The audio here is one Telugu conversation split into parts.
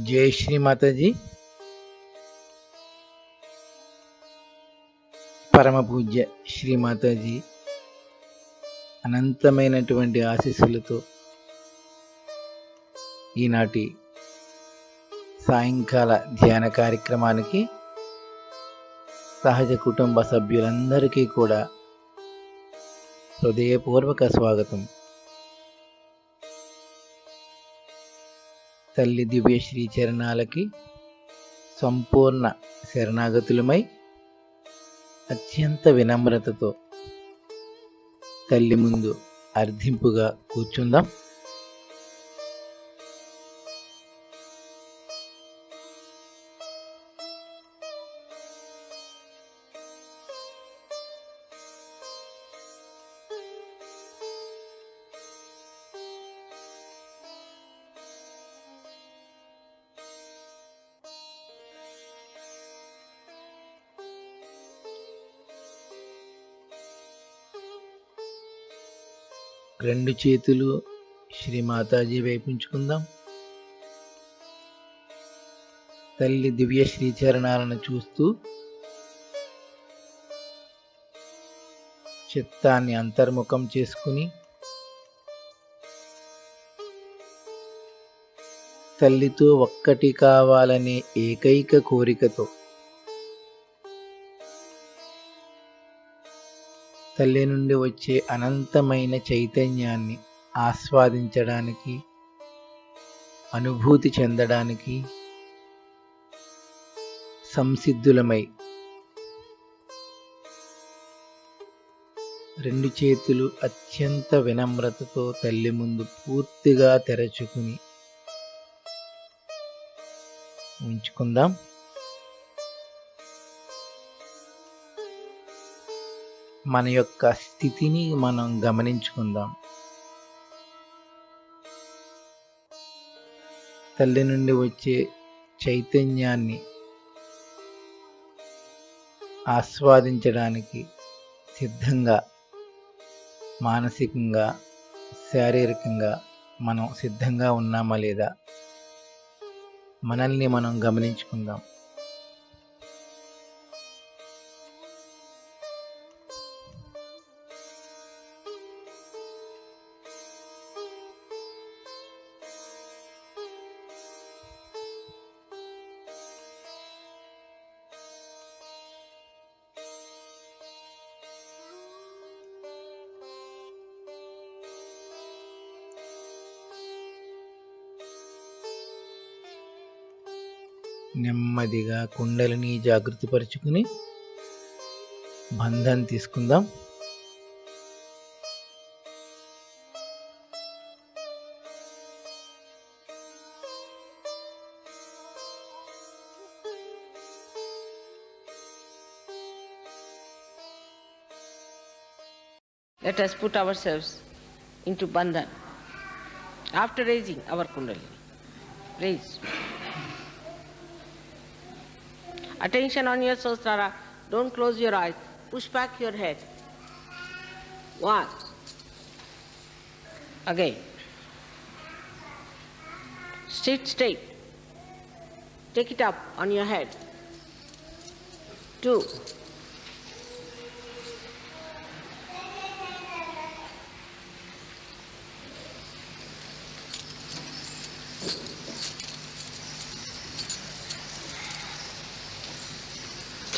जय श्री माता जी। పరమ పూజ్య శ్రీమాతాజీ అనంతమైనటువంటి ఆశీస్సులతో ఈనాటి సాయంకాల ధ్యాన కార్యక్రమానికి సహజ కుటుంబ సభ్యులందరికీ కూడా హృదయపూర్వక స్వాగతం. తల్లి దివ్య శ్రీ చరణాలకి సంపూర్ణ శరణాగతులమై అత్యంత వినమ్రతతో తల్లి ముందు అర్థింపుగా కూర్చుందాం. రెండు చేతులు శ్రీ మాతాజీ వైపుంచుకుందాం. తల్లి దివ్య శ్రీచరణాలను చూస్తూ చిత్తాన్ని అంతర్ముఖం చేసుకుని తల్లితో ఒక్కటి కావాలనే ఏకైక కోరికతో తల్లి నుండి వచ్చే అనంతమైన చైతన్యాన్ని ఆస్వాదించడానికి, అనుభూతి చెందడానికి సంసిద్ధులమై రెండు చేతులు అత్యంత వినమ్రతతో తల్లి ముందు పూర్తిగా తెరచుకుని ఉంచుకుందాం. మన యొక్క స్థితిని మనం గమనించుకుందాం. తల్లి నుండి వచ్చే చైతన్యాన్ని ఆస్వాదించడానికి సిద్ధంగా, మానసికంగా, శారీరకంగా మనం సిద్ధంగా ఉన్నామా లేదా మనల్ని మనం గమనించుకుందాం. నెమ్మదిగా కుండలిని జాగృతిపరుచుకుని బంధం తీసుకుందాం. Let us put ourselves into bandhan after raising our kundalini. Raise. Attention on your Sahasrara. Don't close your eyes. Push back your head. 1. Again. Sit straight. Take it up on your head. 2.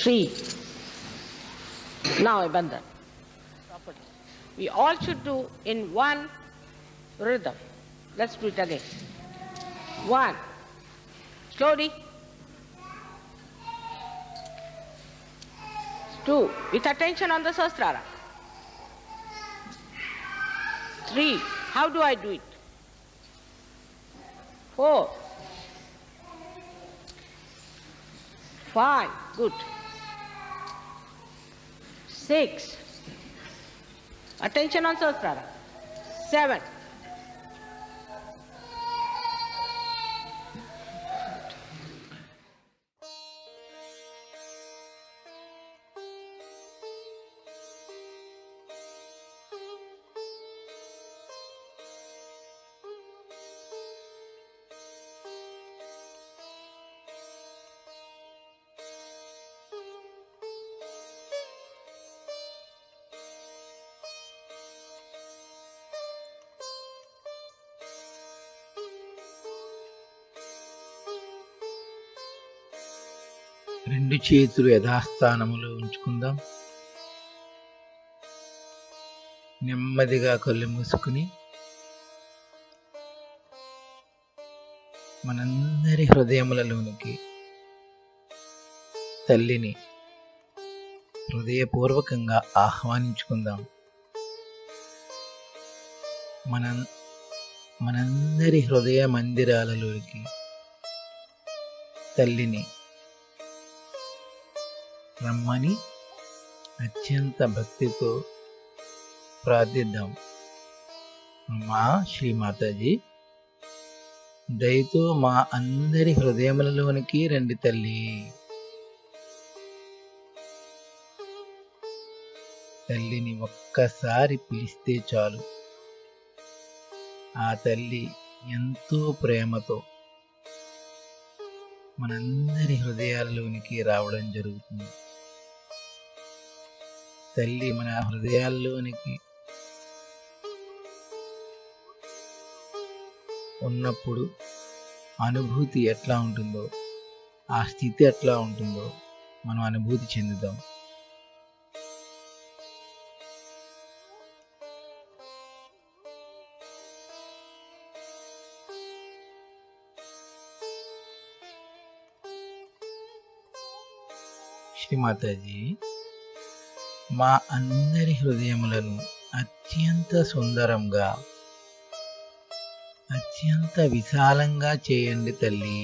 3. Now a bandhan. We all should do in one rhythm. Let's do it again. 1. Slowly. 2. With attention on the Sahasrara. 3. How do I do it? 4. 5. Good. 6. Attention on Sahasrara. 7. రెండు చేతులు యథాస్థానములో ఉంచుకుందాం. నెమ్మదిగా కళ్ళు మూసుకుని మనందరి హృదయములలోనికి తల్లిని హృదయపూర్వకంగా ఆహ్వానించుకుందాం. మనందరి హృదయ మందిరాలలోకి తల్లిని రమ్మని అత్యంత భక్తితో ప్రార్థిద్దాం. అమ్మా శ్రీమాతాజీ, దయతో మా అందరి హృదయములలోనికి రండి తల్లి. తల్లిని ఒక్కసారి పిలిస్తే చాలు, ఆ తల్లి ఎంతో ప్రేమతో మనందరి హృదయాల్లోనికి రావడం జరుగుతుంది. తల్లి మన హృదయాల్లోనికి ఉన్నప్పుడు అనుభూతి ఎట్లా ఉంటుందో, ఆ స్థితి ఎట్లా ఉంటుందో మనం అనుభూతి చెందుదాం. శ్రీమాతాజీ, మా అందరి హృదయములను అత్యంత సుందరంగా, అత్యంత విశాలంగా చేయండి తల్లి.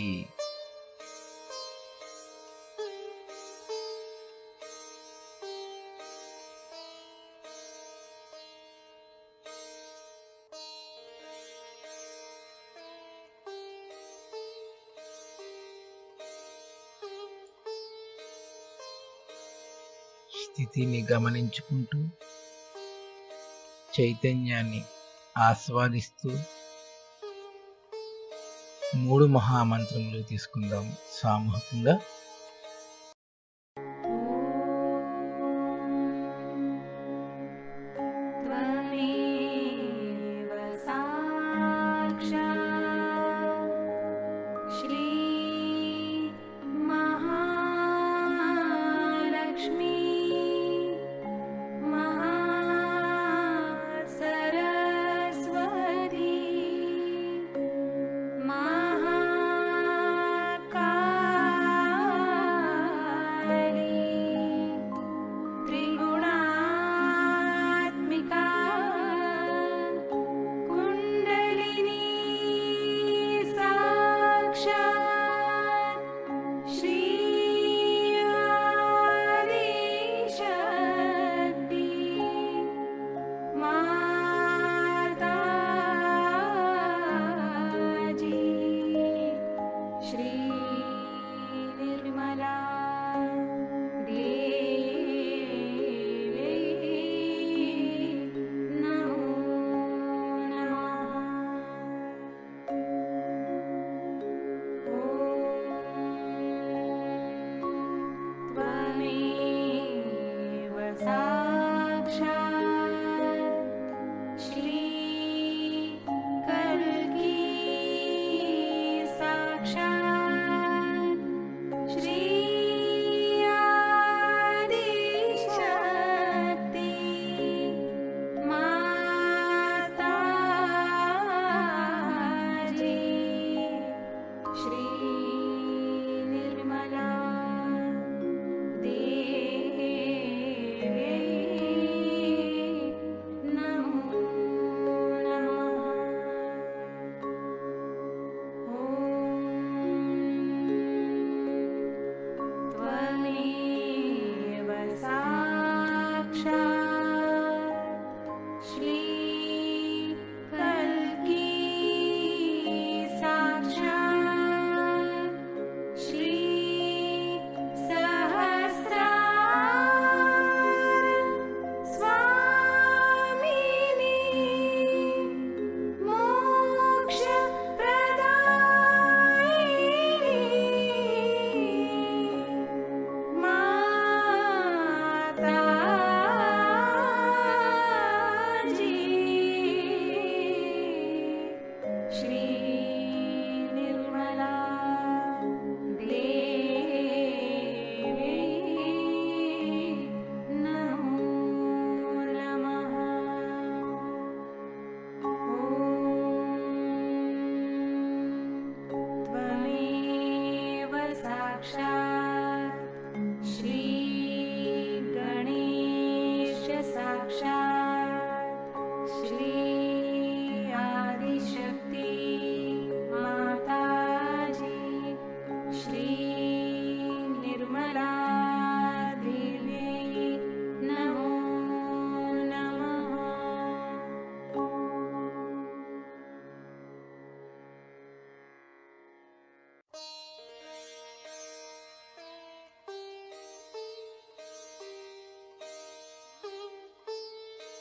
స్థితిని గమనించుకుంటూ చైతన్యాన్ని ఆస్వాదిస్తూ 3 మహామంత్రములు తీసుకుందాం సామూహికంగా.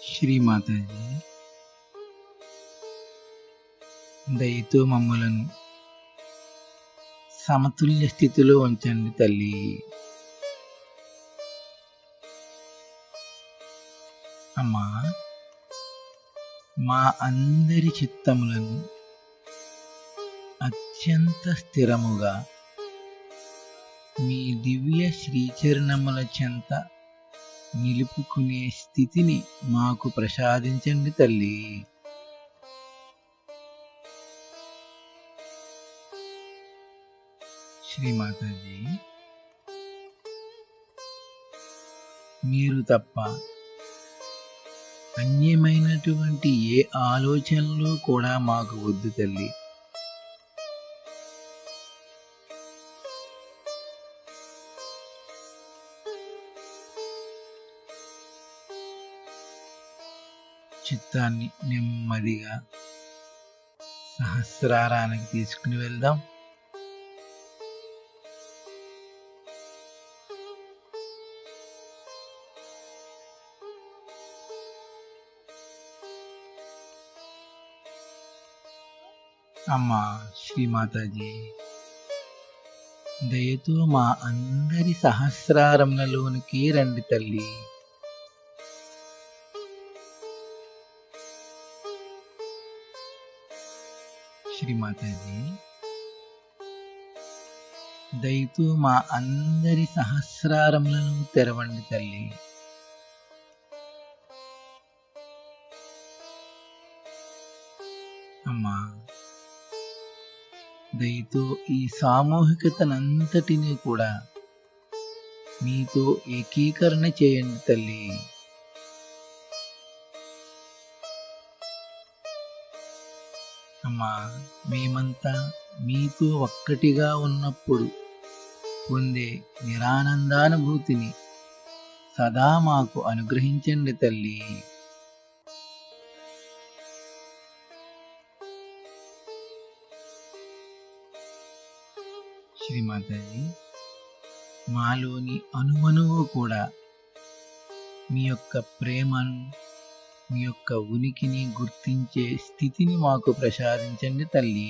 శ్రీమాతాజీ, దయతో మమ్మలను సమతుల్య స్థితిలో ఉంచండి తల్లి. అమ్మా, మా అందరి చిత్తములను అత్యంత స్థిరముగా మీ దివ్య శ్రీచరణముల చెంత నిలుపుకునే స్థితిని మాకు ప్రసాదించండి తల్లి. శ్రీమాతాజీ, మీరు తప్ప అన్యమైనటువంటి ఏ ఆలోచనలు కూడా మాకు వద్దు తల్లి. చిత్తాన్ని నెమ్మదిగా సహస్రారానికి తీసుకుని వెళ్దాం. అమ్మా శ్రీమాతాజీ, దయతో మా అందరి సహస్రారములలోనికి రండి తల్లి. శ్రీమాతాజీ, దయతో మా అందరి సహస్రారములను తెరవండి తల్లి. అమ్మా, దయతో ఈ సామూహికతనంతటినీ కూడా మీతో ఏకీకరణ చేయండి తల్లి. అమ్మా, మేమంతా మీతో ఒక్కటిగా ఉన్నప్పుడు పొందే నిరానందానుభూతిని సదా మాకు అనుగ్రహించండి తల్లి. శ్రీమాతాజీ, మాలోని అణువణువు కూడా మీ యొక్క ప్రేమను, మీ యొక్క ఉనికిని గుర్తించే స్థితిని మాకు ప్రసాదించండి తల్లి.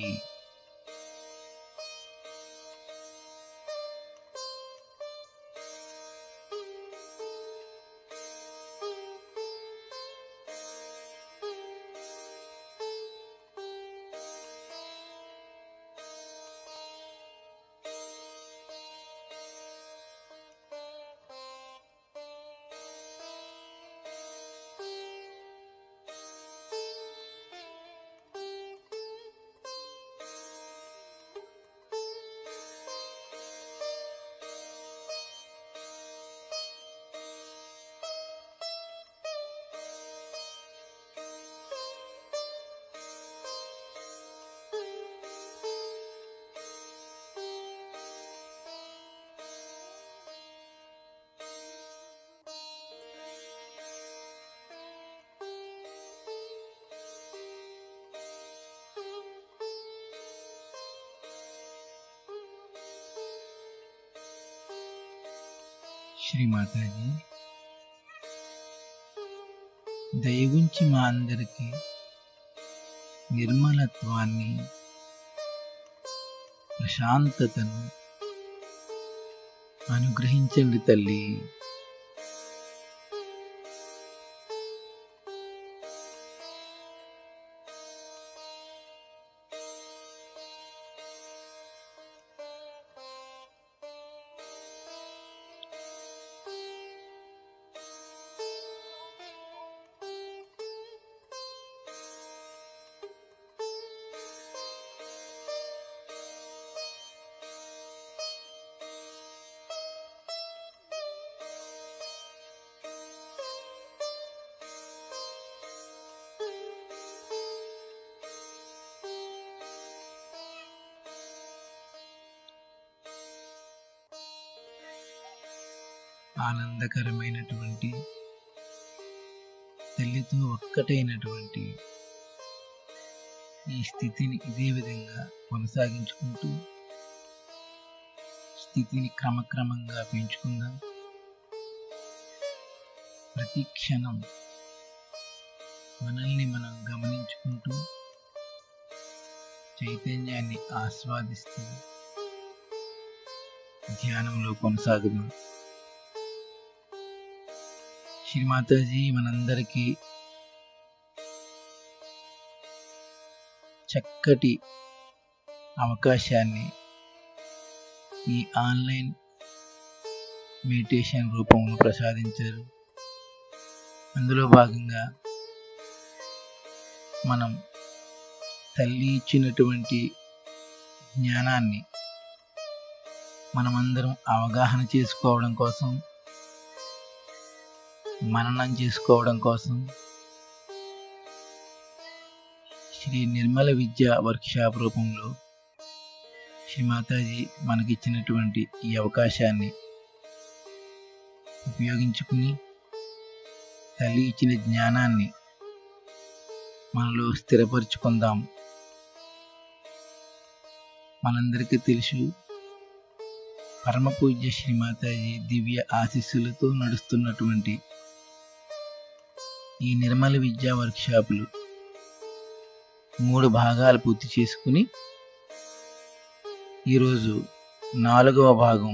శ్రీమాతాజీ, దయగుంచి మా అందరికీ నిర్మలత్వాన్ని, ప్రశాంతతను అనుగ్రహించండి తల్లి. ఆనందకరమైనటువంటి, తల్లితో ఒక్కటైనటువంటి ఈ స్థితిని ఇదే విధంగా కొనసాగించుకుంటూ స్థితిని క్రమక్రమంగా పెంచుకుందాం. ప్రతి క్షణం మనల్ని మనం గమనించుకుంటూ చైతన్యాన్ని ఆస్వాదిస్తూ ధ్యానంలో కొనసాగుదాం. శ్రీమాతాజీ మనందరికీ చక్కటి అవకాశాన్ని ఈ ఆన్లైన్ మెడిటేషన్ రూపంలో ప్రసాదించారు. అందులో భాగంగా మనం తల్లి ఇచ్చినటువంటి జ్ఞానాన్ని మనమందరం అవగాహన చేసుకోవడం కోసం, మననం చేసుకోవడం కోసం శ్రీ నిర్మల విద్య వర్క్షాప్ రూపంలో శ్రీమాతాజీ మనకిచ్చినటువంటి ఈ అవకాశాన్ని ఉపయోగించుకుని తల్లి ఇచ్చిన జ్ఞానాన్ని మనలో స్థిరపరుచుకుందాం. మనందరికీ తెలుసు, పరమ పూజ్య శ్రీమాతాజీ దివ్య ఆశీస్సులతో నడుస్తున్నటువంటి ఈ నిర్మల విద్యా వర్క్షాపులు 3 భాగాలు పూర్తి చేసుకుని ఈరోజు 4వ భాగం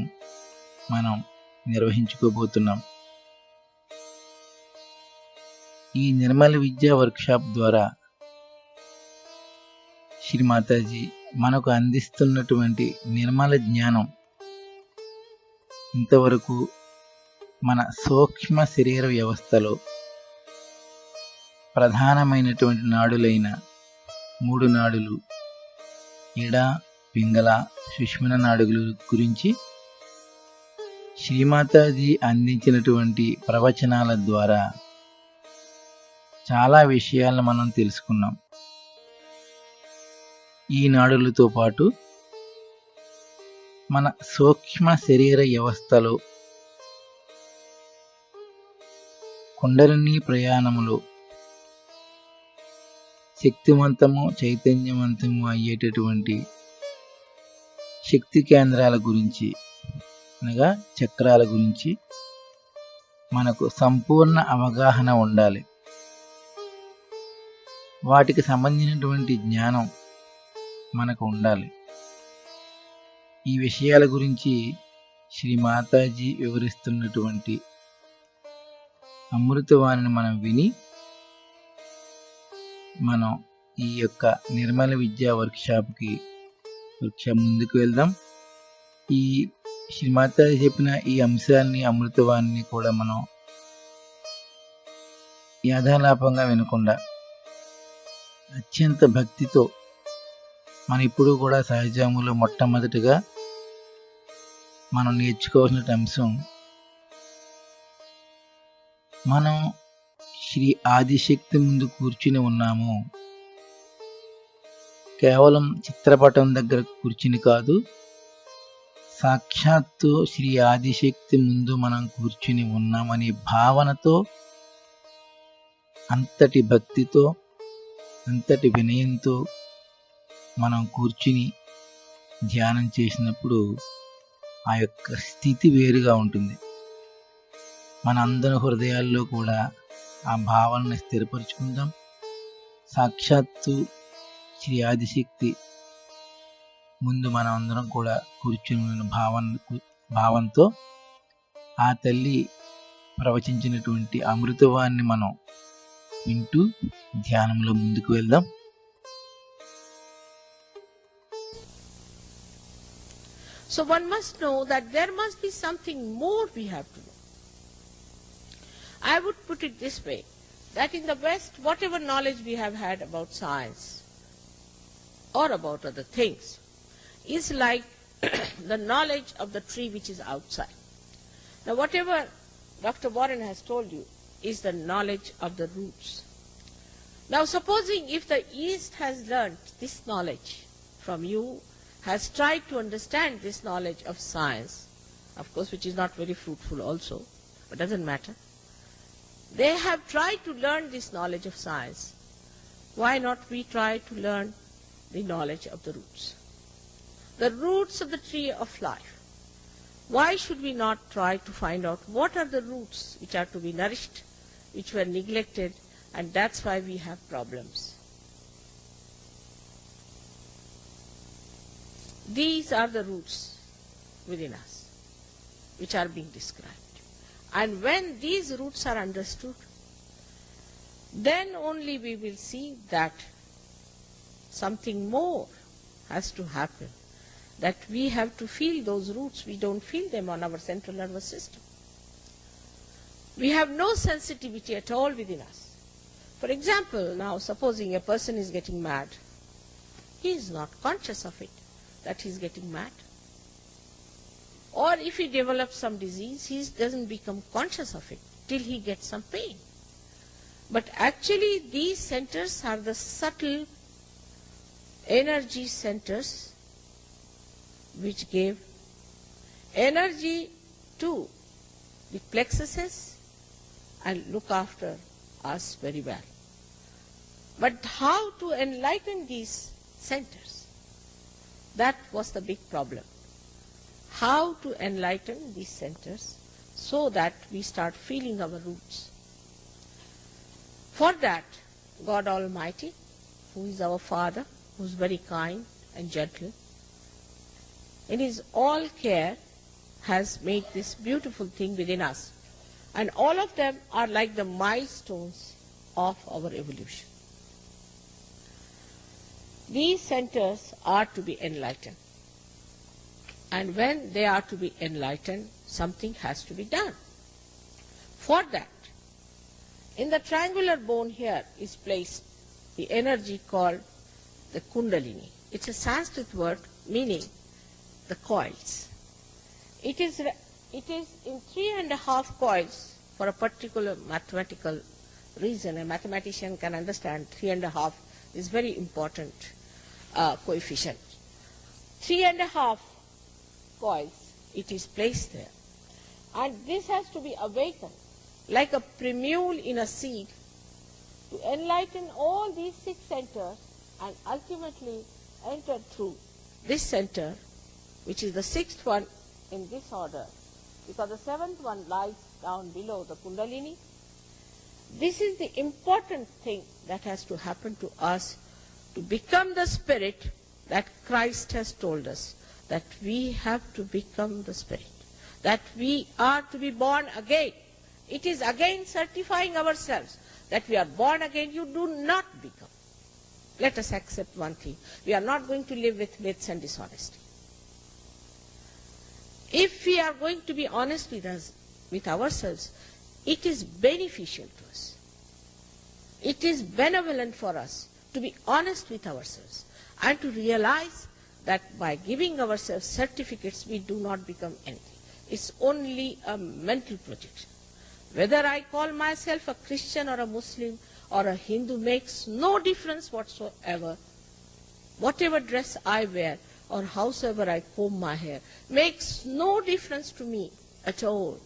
మనం నిర్వహించుకోబోతున్నాం. ఈ నిర్మల విద్యా వర్క్షాప్ ద్వారా శ్రీమాతాజీ మనకు అందిస్తున్నటువంటి నిర్మల జ్ఞానం ఇంతవరకు మన సూక్ష్మ శరీర వ్యవస్థలో ప్రధానమైనటువంటి నాడులైన 3 నాడులు ఎడ, పింగళ, సుషుమ్నా నాడుల గురించి శ్రీమాతాజీ అందించినటువంటి ప్రవచనాల ద్వారా చాలా విషయాలను మనం తెలుసుకున్నాం. ఈ నాడులతో పాటు మన సూక్ష్మ శరీర వ్యవస్థలో కుండలిని ప్రయాణములో శక్తివంతము, చైతన్యవంతము అయ్యేటటువంటి శక్తి కేంద్రాల గురించి, అనగా చక్రాల గురించి మనకు సంపూర్ణ అవగాహన ఉండాలి. వాటికి సంబంధించినటువంటి జ్ఞానం మనకు ఉండాలి. ఈ విషయాల గురించి శ్రీ మాతాజీ వివరిస్తున్నటువంటి అమృతవాణిని మనం విని మనం ఈ యొక్క నిర్మల విద్యా వర్క్షాప్ ముందుకు వెళ్దాం. ఈ శ్రీ మాతాజీ చెప్పిన ఈ అంశాన్ని, అమృతవాణిని కూడా మనం యాథాలాపంగా వినకుండా అత్యంత భక్తితో మనం ఇప్పుడు కూడా సహజములో మొట్టమొదటిగా మనం నేర్చుకోవాల్సిన అంశం, మనం శ్రీ ఆదిశక్తి ముందు కూర్చుని ఉన్నాము. కేవలం చిత్రపటం దగ్గర కూర్చుని కాదు, సాక్షాత్తు శ్రీ ఆదిశక్తి ముందు మనం కూర్చుని ఉన్నామనే భావనతో, అంతటి భక్తితో, అంతటి వినయంతో మనం కూర్చుని ధ్యానం చేసినప్పుడు ఆ యొక్క స్థితి వేరుగా ఉంటుంది. మనందరి హృదయాల్లో కూడా ఆ భావనని స్థిరపరుచుకుందాం. సాక్షాత్తు శ్రీ ఆదిశక్తి ముందు మనం అందరం కూడా కూర్చుని భావంతో ఆ తల్లి ప్రవచించినటువంటి అమృతవాన్ని మనం వింటూ ధ్యానంలో ముందుకు వెళ్దాం. So one must know that there must be something more we have to know. I would put it this way, that in the West, whatever knowledge we have had about science or about other things is like the knowledge of the tree which is outside. Now whatever Dr. Warren has told you is the knowledge of the roots. Now supposing if the East has learnt this knowledge from you, has tried to understand this knowledge of science, of course which is not very fruitful also, but doesn't matter. They have tried to learn this knowledge of science. Why not we try to learn the knowledge of the roots? The roots of the tree of life. Why should we not try to find out what are the roots which are to be nourished, which were neglected And that's why we have problems. These are the roots within us which are being described. And when these roots are understood, then only we will see that something more has to happen, that we have to feel those roots. We don't feel them on our central nervous system. We have no sensitivity at all within us. For example, now supposing a person is getting mad, he is not conscious of it, that he is getting mad. Or if he develops some disease, he doesn't become conscious of it till he gets some pain. But actually these centers are the subtle energy centers which gave energy to the plexuses and look after us very well. But how to enlighten these centers? That was the big problem. How to enlighten these centers so that we start feeling our roots. For that, God Almighty, who is our Father, who is very kind and gentle, in His all care has made this beautiful thing within us. And all of them are like the milestones of our evolution. These centers are to be enlightened. And when they are to be enlightened, something has to be done. For that, in the triangular bone here is placed the energy called the Kundalini. It's a Sanskrit word meaning the coils. It is in 3.5 coils for a particular mathematical reason. A mathematician can understand 3.5 is very important coefficient. 3.5 coils, it is placed there. And this has to be awakened like a primule in a seed to enlighten all these 6 centers and ultimately enter through this center, which is the 6th one in this order, because the 7th one lies down below the Kundalini. This is the important thing that has to happen to us to become the spirit that Christ has told us, that we have to become the spirit, that we are to be born again. It is again certifying ourselves that we are born again. You do not become. Let us accept one thing. We are not going to live with myths and dishonesty. If we are going to be honest with ourselves, it is beneficial to us. It is benevolent for us to be honest with ourselves and to realize that by giving ourselves certificates, we do not become anything. It's only a mental projection. Whether I call myself a Christian or a Muslim or a Hindu makes no difference whatsoever. Whatever dress I wear or howsoever I comb my hair makes no difference to me at all.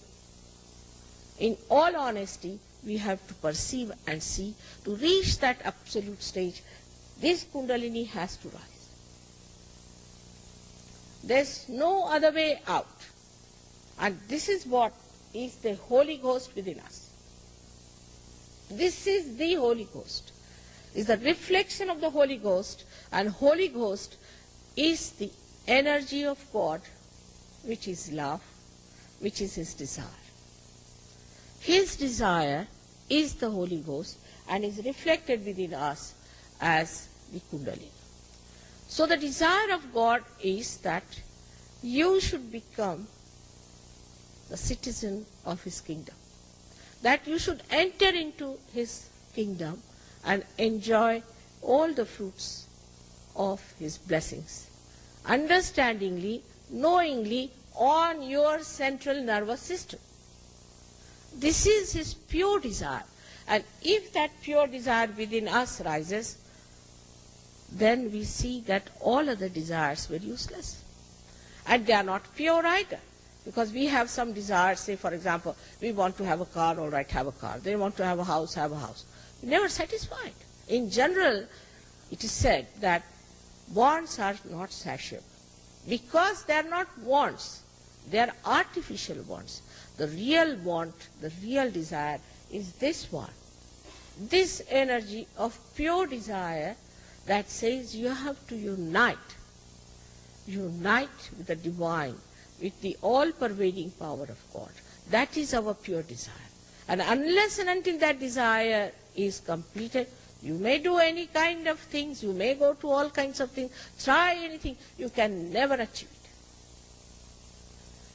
In all honesty, we have to perceive and see. To reach that absolute stage, this Kundalini has to rise. There's no other way out. And this is what is the Holy Ghost within us. This is the Holy Ghost. Is the reflection of the Holy Ghost, and Holy Ghost is the energy of God, which is love, which is His desire. His desire is the Holy Ghost and is reflected within us as the Kundalini. So the desire of God is that you should become the citizen of His kingdom, that you should enter into His kingdom and enjoy all the fruits of His blessings, understandingly, knowingly, on your central nervous system. This is His pure desire. And if that pure desire within us rises, then we see that all other desires were useless. And they are not pure either. Because we have some desires, say for example, we want to have a car, all right, have a car. They want to have a house, have a house. Never satisfied. In general, it is said that wants are not satiable. Because they are not wants, they are artificial wants. The real want, the real desire is this one, this energy of pure desire that says you have to unite with the divine, with the all-pervading power of God. That is our pure desire. And unless and until that desire is completed, you may do any kind of things, you may go to all kinds of things, try anything, you can never achieve it.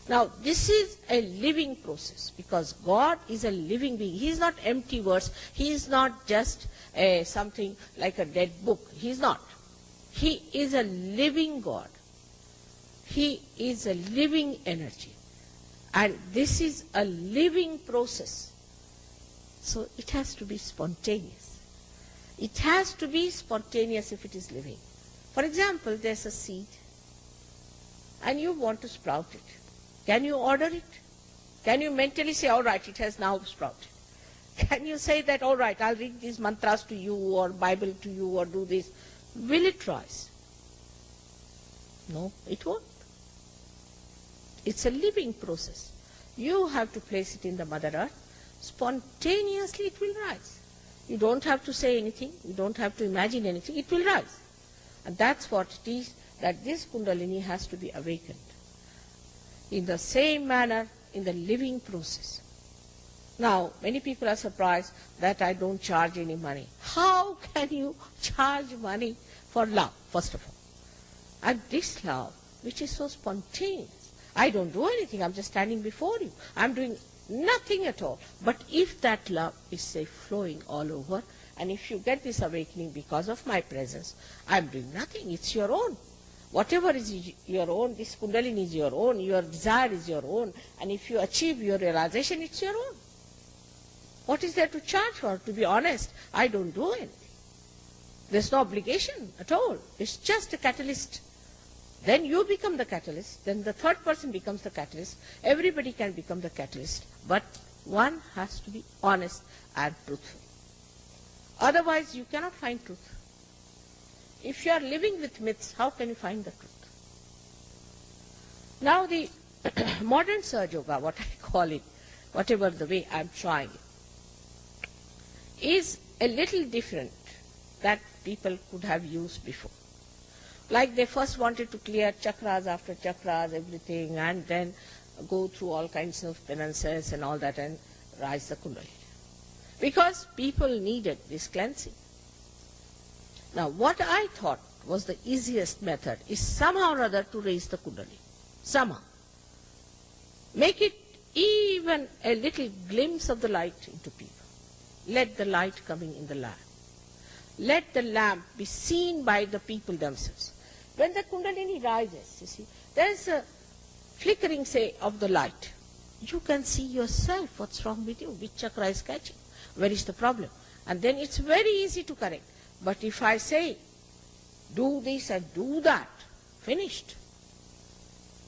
Now, this is a living process, because God is a living being. He is not empty words. He is not just something like a dead book. He is not. He is a living God. He is a living energy. And this is a living process. So it has to be spontaneous. It has to be spontaneous if it is living. For example, there's a seed and you want to sprout it. Can you order it? Can you mentally say, all right, it has now sprouted? Can you say that, all right, I'll read these mantras to you or Bible to you or do this? Will it rise? No, it won't. It's a living process. You have to place it in the Mother Earth. Spontaneously it will rise. You don't have to say anything. You don't have to imagine anything. It will rise. And that's what it is, that this Kundalini has to be awakened. In the same manner, in the living process. Now, many people are surprised that I don't charge any money. How can you charge money for love, first of all? And this love, which is so spontaneous. I don't do anything. I'm just standing before you. I'm doing nothing at all. But if that love is, say, flowing all over, and if you get this awakening because of my presence, I'm doing nothing. It's your own. Whatever is your own, this Kundalini is your own, your desire is your own, and if you achieve your realization, it's your own. What is there to charge for? To be honest, I don't do anything. There's no obligation at all. It's just a catalyst. Then you become the catalyst, then the third person becomes the catalyst. Everybody can become the catalyst, but one has to be honest and truthful. Otherwise, you cannot find truth. If you are living with myths, how can you find the truth? Now the modern Sahaja Yoga, what I call it, whatever the way I'm trying it, is a little different that people could have used before. Like they first wanted to clear chakras after chakras, everything, and then go through all kinds of penances and all that and rise the Kundalini. Because people needed this cleansing. Now, what I thought was the easiest method is somehow or other to raise the Kundalini. Somehow. Make it even a little glimpse of the light into people. Let the light coming in the lamp. Let the lamp be seen by the people themselves. When the Kundalini rises, you see, there is a flickering, say, of the light. You can see yourself what's wrong with you, which chakra is catching, where is the problem. And then it's very easy to correct. But if I say, do this and do that, finished.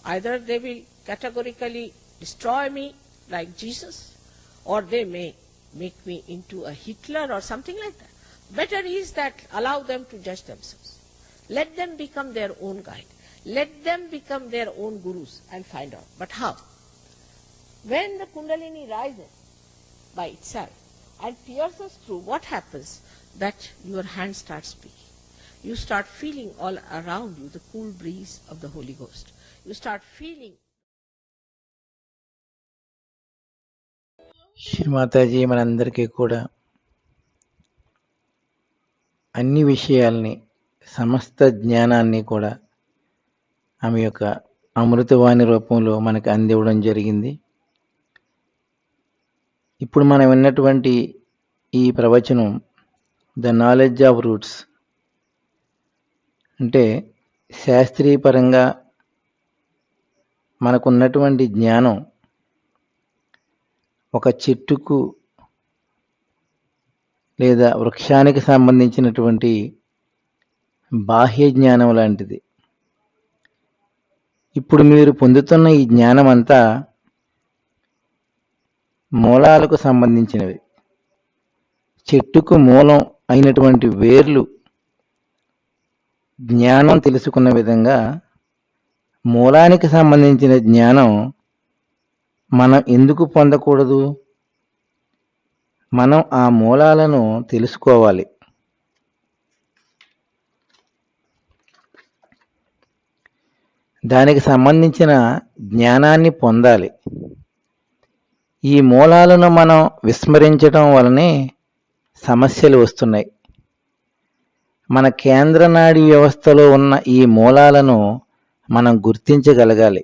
Either they will categorically destroy me like Jesus, or they may make me into a Hitler or something like that. Better is that allow them to judge themselves. Let them become their own guide. Let them become their own gurus and find out. But how? When the Kundalini rises by itself and pierces through, what happens? That your hand starts speaking. You start feeling all around you the cool breeze of the Holy Ghost. You start feeling. Shri Mataji మనందరికీ కూడా అన్ని విషయాల్ని, సమస్త జ్ఞానాన్ని కూడా ఆమె యొక్క అమృతవాణి రూపంలో మనకు అందివ్వడం జరిగింది. ఇప్పుడు మనం విన్నటువంటి ఈ ప్రవచనం ద నాలెడ్జ్ ఆఫ్ రూట్స్, అంటే శాస్త్రీయపరంగా మనకున్నటువంటి జ్ఞానం ఒక చెట్టుకు లేదా వృక్షానికి సంబంధించినటువంటి బాహ్య జ్ఞానం లాంటిది. ఇప్పుడు మీరు పొందుతున్న ఈ జ్ఞానం అంతా మూలాలకు సంబంధించినవి. చెట్టుకు మూలం అయినటువంటి వేర్లు జ్ఞానం తెలుసుకున్న విధంగా మూలానికి సంబంధించిన జ్ఞానం మనం ఎందుకు పొందకూడదు? మనం ఆ మూలాలను తెలుసుకోవాలి. దానికి సంబంధించిన జ్ఞానాన్ని పొందాలి. ఈ మూలాలను మనం విస్మరించడం వలనే సమస్యలు వస్తున్నాయి. మన కేంద్ర నాడీ వ్యవస్థలో ఉన్న ఈ మూలాలను మనం గుర్తించగలగాలి.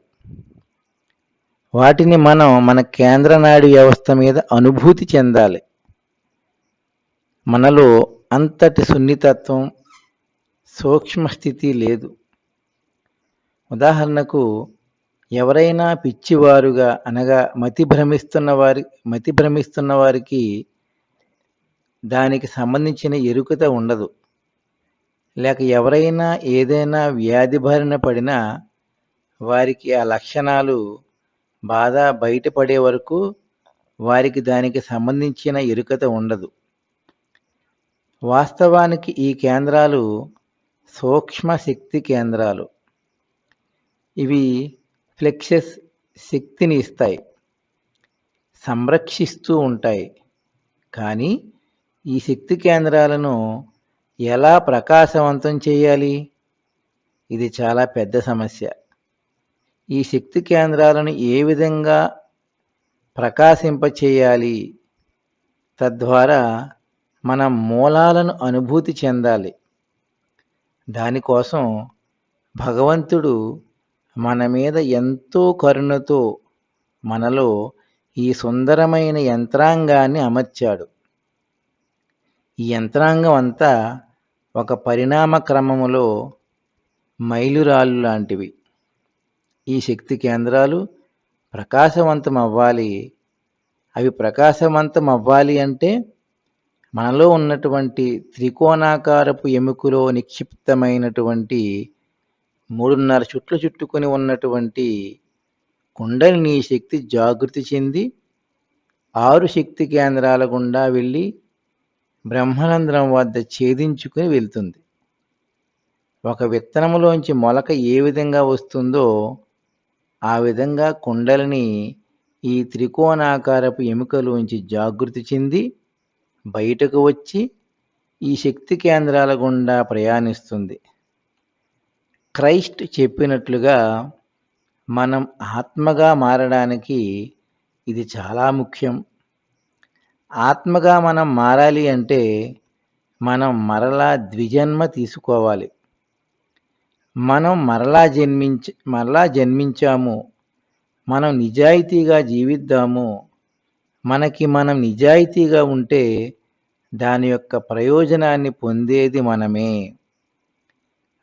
వాటిని మనం మన కేంద్ర నాడీ వ్యవస్థ మీద అనుభూతి చెందాలి. మనలో అంతటి సున్నితత్వం, సూక్ష్మస్థితి లేదు. ఉదాహరణకు, ఎవరైనా పిచ్చివారుగా అనగా మతి భ్రమిస్తున్న వారికి దానికి సంబంధించిన ఎరుకత ఉండదు. లేక ఎవరైనా ఏదైనా వ్యాధి బారిన పడినా వారికి ఆ లక్షణాలు బాధ బయటపడే వరకు వారికి దానికి సంబంధించిన ఎరుకత ఉండదు. వాస్తవానికి ఈ కేంద్రాలు సూక్ష్మ శక్తి కేంద్రాలు. ఇవి ఫ్లెక్సెస్ శక్తిని ఇస్తాయి, సంరక్షిస్తూ ఉంటాయి. కానీ ఈ శక్తి కేంద్రాలను ఎలా ప్రకాశవంతం చేయాలి? ఇది చాలా పెద్ద సమస్య. ఈ శక్తి కేంద్రాలను ఏ విధంగా ప్రకాశింపచేయాలి? తద్వారా మనం మూలాలను అనుభూతి చెందాలి. దానికోసం భగవంతుడు మన మీద ఎంతో కరుణతో మనలో ఈ సుందరమైన యంత్రాంగాన్ని అమర్చాడు. ఈ యంత్రాంగం అంతా ఒక పరిణామ క్రమములో మైలురాళ్ళు లాంటివి. ఈ శక్తి కేంద్రాలు ప్రకాశవంతం అవ్వాలి. అవి ప్రకాశవంతం అవ్వాలి అంటే మనలో ఉన్నటువంటి త్రికోణాకారపు ఎముకలో నిక్షిప్తమైనటువంటి 3.5 చుట్లు చుట్టుకొని ఉన్నటువంటి కుండలిని శక్తి జాగృతి చెంది 6 శక్తి కేంద్రాల గుండా వెళ్ళి బ్రహ్మరంధ్రం వద్ద ఛేదించుకుని వెళ్తుంది. ఒక విత్తనములోంచి మొలక ఏ విధంగా వస్తుందో ఆ విధంగా కుండలిని ఈ త్రికోణాకారపు ఎముకలోంచి జాగృతి చెంది బయటకు వచ్చి ఈ శక్తి కేంద్రాల గుండా ప్రయాణిస్తుంది. క్రైస్ట్ చెప్పినట్లుగా మనం ఆత్మగా మారడానికి ఇది చాలా ముఖ్యం. ఆత్మగా మనం మారాలి అంటే మనం మరలా ద్విజన్మ తీసుకోవాలి. మనం మరలా జన్మించాము. మనం నిజాయితీగా జీవిద్దాము. మనకి మనం నిజాయితీగా ఉంటే దాని యొక్క ప్రయోజనాన్ని పొందేది మనమే.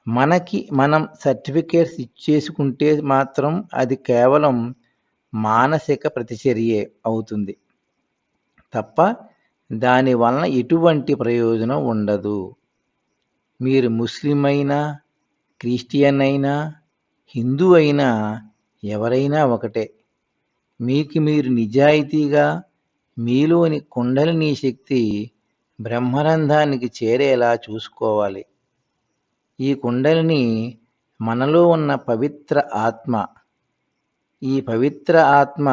మనకి మనం సర్టిఫికేట్స్ ఇచ్చేసుకుంటే మాత్రం అది కేవలం మానసిక ప్రతిచర్యే అవుతుంది తప్ప దాని వలన ఎటువంటి ప్రయోజనం ఉండదు. మీరు ముస్లిం అయినా, క్రిస్టియన్ అయినా, హిందూ అయినా, ఎవరైనా ఒకటే. మీకు మీరు నిజాయితీగా మీలోని కుండలిని శక్తి బ్రహ్మరంధ్రానికి చేరేలా చూసుకోవాలి. ఈ కుండలిని మనలో ఉన్న పవిత్ర ఆత్మ. ఈ పవిత్ర ఆత్మ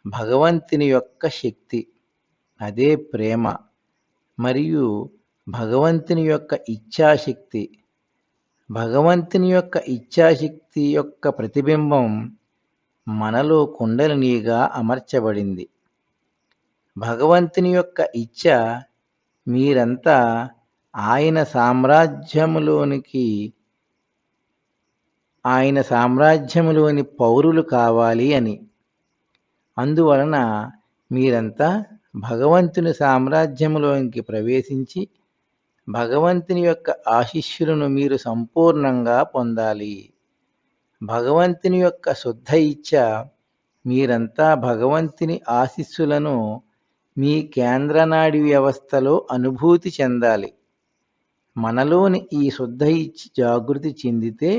భగవంతుని యొక్క శక్తి. అదే ప్రేమ మరియు భగవంతుని యొక్క ఇచ్ఛాశక్తి. భగవంతుని యొక్క ఇచ్ఛాశక్తి యొక్క ప్రతిబింబం మనలో కుండలినిగా అమర్చబడింది. భగవంతుని యొక్క ఇచ్ఛ మీరంతా ఆయన సామ్రాజ్యములోని పౌరులు కావాలి అని. అందువలన మీరంతా భగవంతుని సామ్రాజ్యములోనికి ప్రవేశించి భగవంతుని యొక్క ఆశీస్సులను మీరు సంపూర్ణంగా పొందాలి. భగవంతుని యొక్క శుద్ధ ఇచ్ఛ మీరంతా భగవంతుని ఆశీస్సులను మీ కేంద్రనాడి వ్యవస్థలో అనుభూతి చెందాలి. మనలోని ఈ శుద్ధ ఇచ్ఛ జాగృతి చెందితే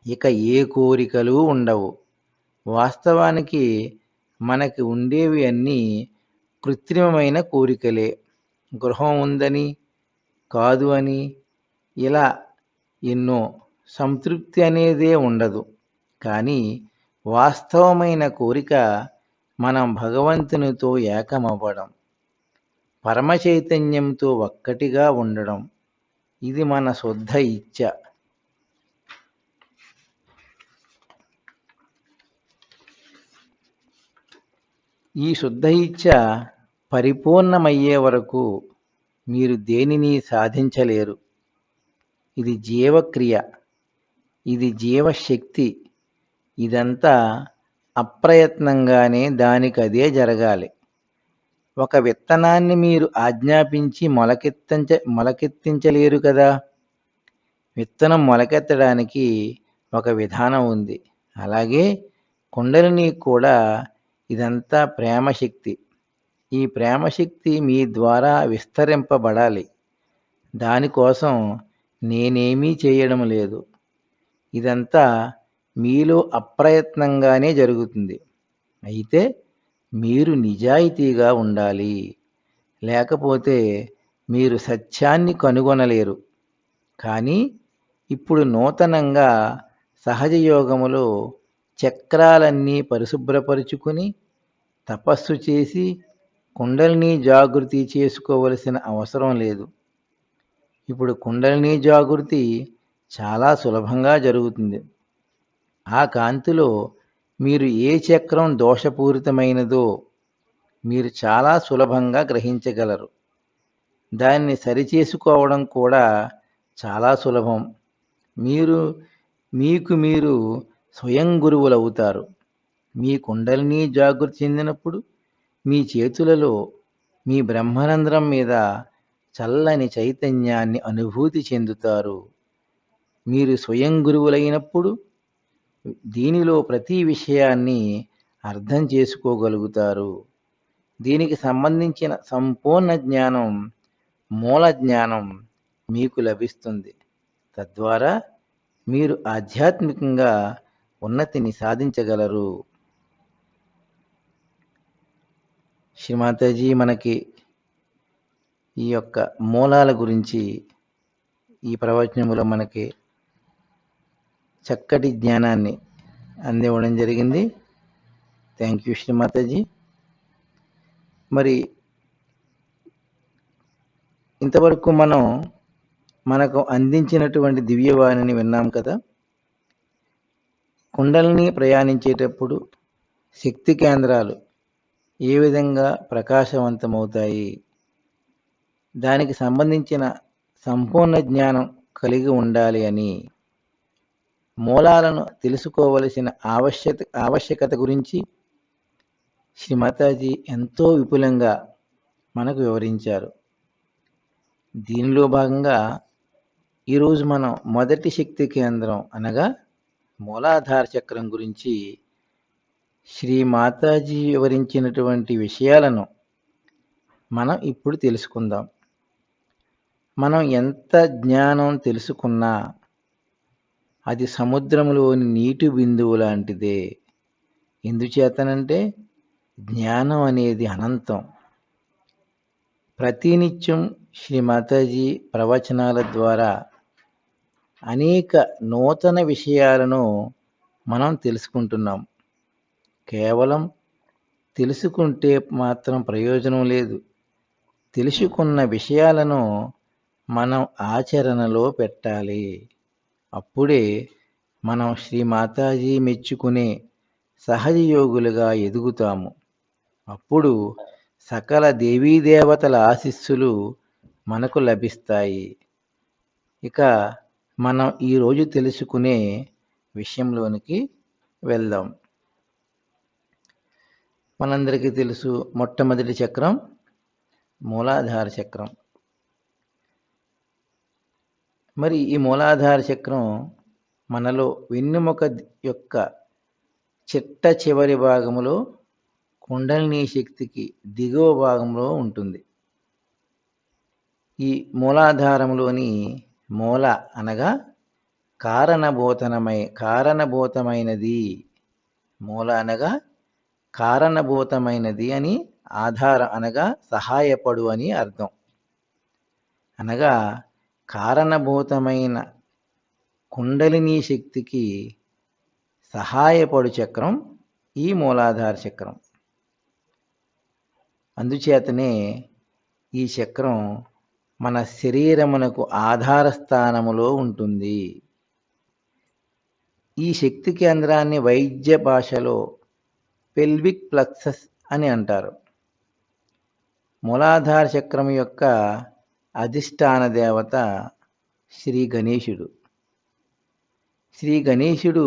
ఇక ఏ కోరికలు ఉండవు. వాస్తవానికి మనకి ఉండేవి అన్నీ కృత్రిమమైన కోరికలే. గృహం ఉందని, కాదు అని, ఇలా ఎన్నో. సంతృప్తి అనేదే ఉండదు. కానీ వాస్తవమైన కోరిక మనం భగవంతునితో ఏకమవ్వడం. పరమ చైతన్యంతో ఒక్కటిగా ఉండడం, ఇది మన శుద్ధ ఇచ్ఛ. ఈ శుద్ధ ఇచ్ఛ పరిపూర్ణమయ్యే వరకు మీరు దేనిని సాధించలేరు. ఇది జీవక్రియ, ఇది జీవశక్తి. ఇదంతా అప్రయత్నంగానే దానికదే జరగాలి. ఒక విత్తనాన్ని మీరు ఆజ్ఞాపించి మొలకెత్తించలేరు కదా. విత్తనం మొలకెత్తడానికి ఒక విధానం ఉంది. అలాగే కుండలిని కూడా ఇదంతా ప్రేమశక్తి. ఈ ప్రేమశక్తి మీ ద్వారా విస్తరింపబడాలి. దానికోసం నేనేమీ చేయడం లేదు. ఇదంతా మీలో అప్రయత్నంగానే జరుగుతుంది. అయితే మీరు నిజాయితీగా ఉండాలి. లేకపోతే మీరు సత్యాన్ని కనుగొనలేరు. కానీ ఇప్పుడు నూతనంగా సహజ యోగములో చక్రాలన్నీ పరిశుభ్రపరుచుకుని తపస్సు చేసి కుండలిని జాగృతి చేసుకోవలసిన అవసరం లేదు. ఇప్పుడు కుండలిని జాగృతి చాలా సులభంగా జరుగుతుంది. ఆ కాంతిలో మీరు ఏ చక్రం దోషపూరితమైనదో మీరు చాలా సులభంగా గ్రహించగలరు. దాన్ని సరిచేసుకోవడం కూడా చాలా సులభం. మీకు మీరు స్వయం గురువులవుతారు. మీ కుండలిని జాగృతి చెందినప్పుడు మీ చేతులలో మీ బ్రహ్మరంధ్రం మీద చల్లని చైతన్యాన్ని అనుభూతి చెందుతారు. మీరు స్వయం గురువులైనప్పుడు దీనిలో ప్రతి విషయాన్ని అర్థం చేసుకోగలుగుతారు. దీనికి సంబంధించిన సంపూర్ణ జ్ఞానం, మూల జ్ఞానం మీకు లభిస్తుంది. తద్వారా మీరు ఆధ్యాత్మికంగా ఉన్నతిని సాధించగలరు. శ్రీమాతాజీ మనకి ఈ యొక్క మూలాల గురించి ఈ ప్రవచనములో మనకి చక్కటి జ్ఞానాన్ని అందివ్వడం జరిగింది. Thank you Shri Mataji. మరి ఇంతవరకు మనకు అందించినటువంటి దివ్యవాణిని విన్నాం కదా. కుండలిని ప్రయాణించేటప్పుడు శక్తి కేంద్రాలు ఏ విధంగా ప్రకాశవంతమవుతాయి, దానికి సంబంధించిన సంపూర్ణ జ్ఞానం కలిగి ఉండాలి అని, మూలాలను తెలుసుకోవలసిన ఆవశ్యకత గురించి శ్రీమాతాజీ ఎంతో విపులంగా మనకు వివరించారు. దీనిలో భాగంగా ఈరోజు మనం మొదటి శక్తి కేంద్రం అనగా మూలాధార చక్రం గురించి శ్రీమాతాజీ వివరించినటువంటి విషయాలను మనం ఇప్పుడు తెలుసుకుందాం. మనం ఎంత జ్ఞానం తెలుసుకున్నా అది సముద్రంలోని నీటి బిందువు లాంటిదే. ఎందుచేతనంటే జ్ఞానం అనేది అనంతం. ప్రతినిత్యం శ్రీమాతాజీ ప్రవచనాల ద్వారా అనేక నూతన విషయాలను మనం తెలుసుకుంటున్నాం. కేవలం తెలుసుకుంటే మాత్రం ప్రయోజనం లేదు. తెలుసుకున్న విషయాలను మనం ఆచరణలో పెట్టాలి. అప్పుడే మనం శ్రీమాతాజీ మెచ్చుకునే సహజ యోగులుగా ఎదుగుతాము. అప్పుడు సకల దేవీదేవతల ఆశీస్సులు మనకు లభిస్తాయి. ఇక మనం ఈరోజు తెలుసుకునే విషయంలోనికి వెళ్దాం. మనందరికీ తెలుసు, మొట్టమొదటి చక్రం మూలాధార చక్రం. మరి ఈ మూలాధార చక్రం మనలో వెన్నెముక యొక్క చిట్ట చివరి భాగంలో కుండలిని శక్తికి దిగువ భాగంలో ఉంటుంది. ఈ మూలాధారంలోని మూల అనగా కారణభూతమైనది. మూల అనగా కారణభూతమైనది అని, ఆధార అనగా సహాయపడు అని అర్థం. అనగా కారణభూతమైన కుండలిని శక్తికి సహాయపడు చక్రం ఈ మూలాధార చక్రం. అందుచేతనే ఈ చక్రం మన శరీరమునకు ఆధార స్థానములో ఉంటుంది. ఈ శక్తి కేంద్రాన్ని వైద్య భాషలో పెల్విక్ ప్లక్సస్ అని అంటారు. మూలాధార చక్రం యొక్క అధిష్టాన దేవత శ్రీ గణేశుడు. శ్రీ గణేశుడు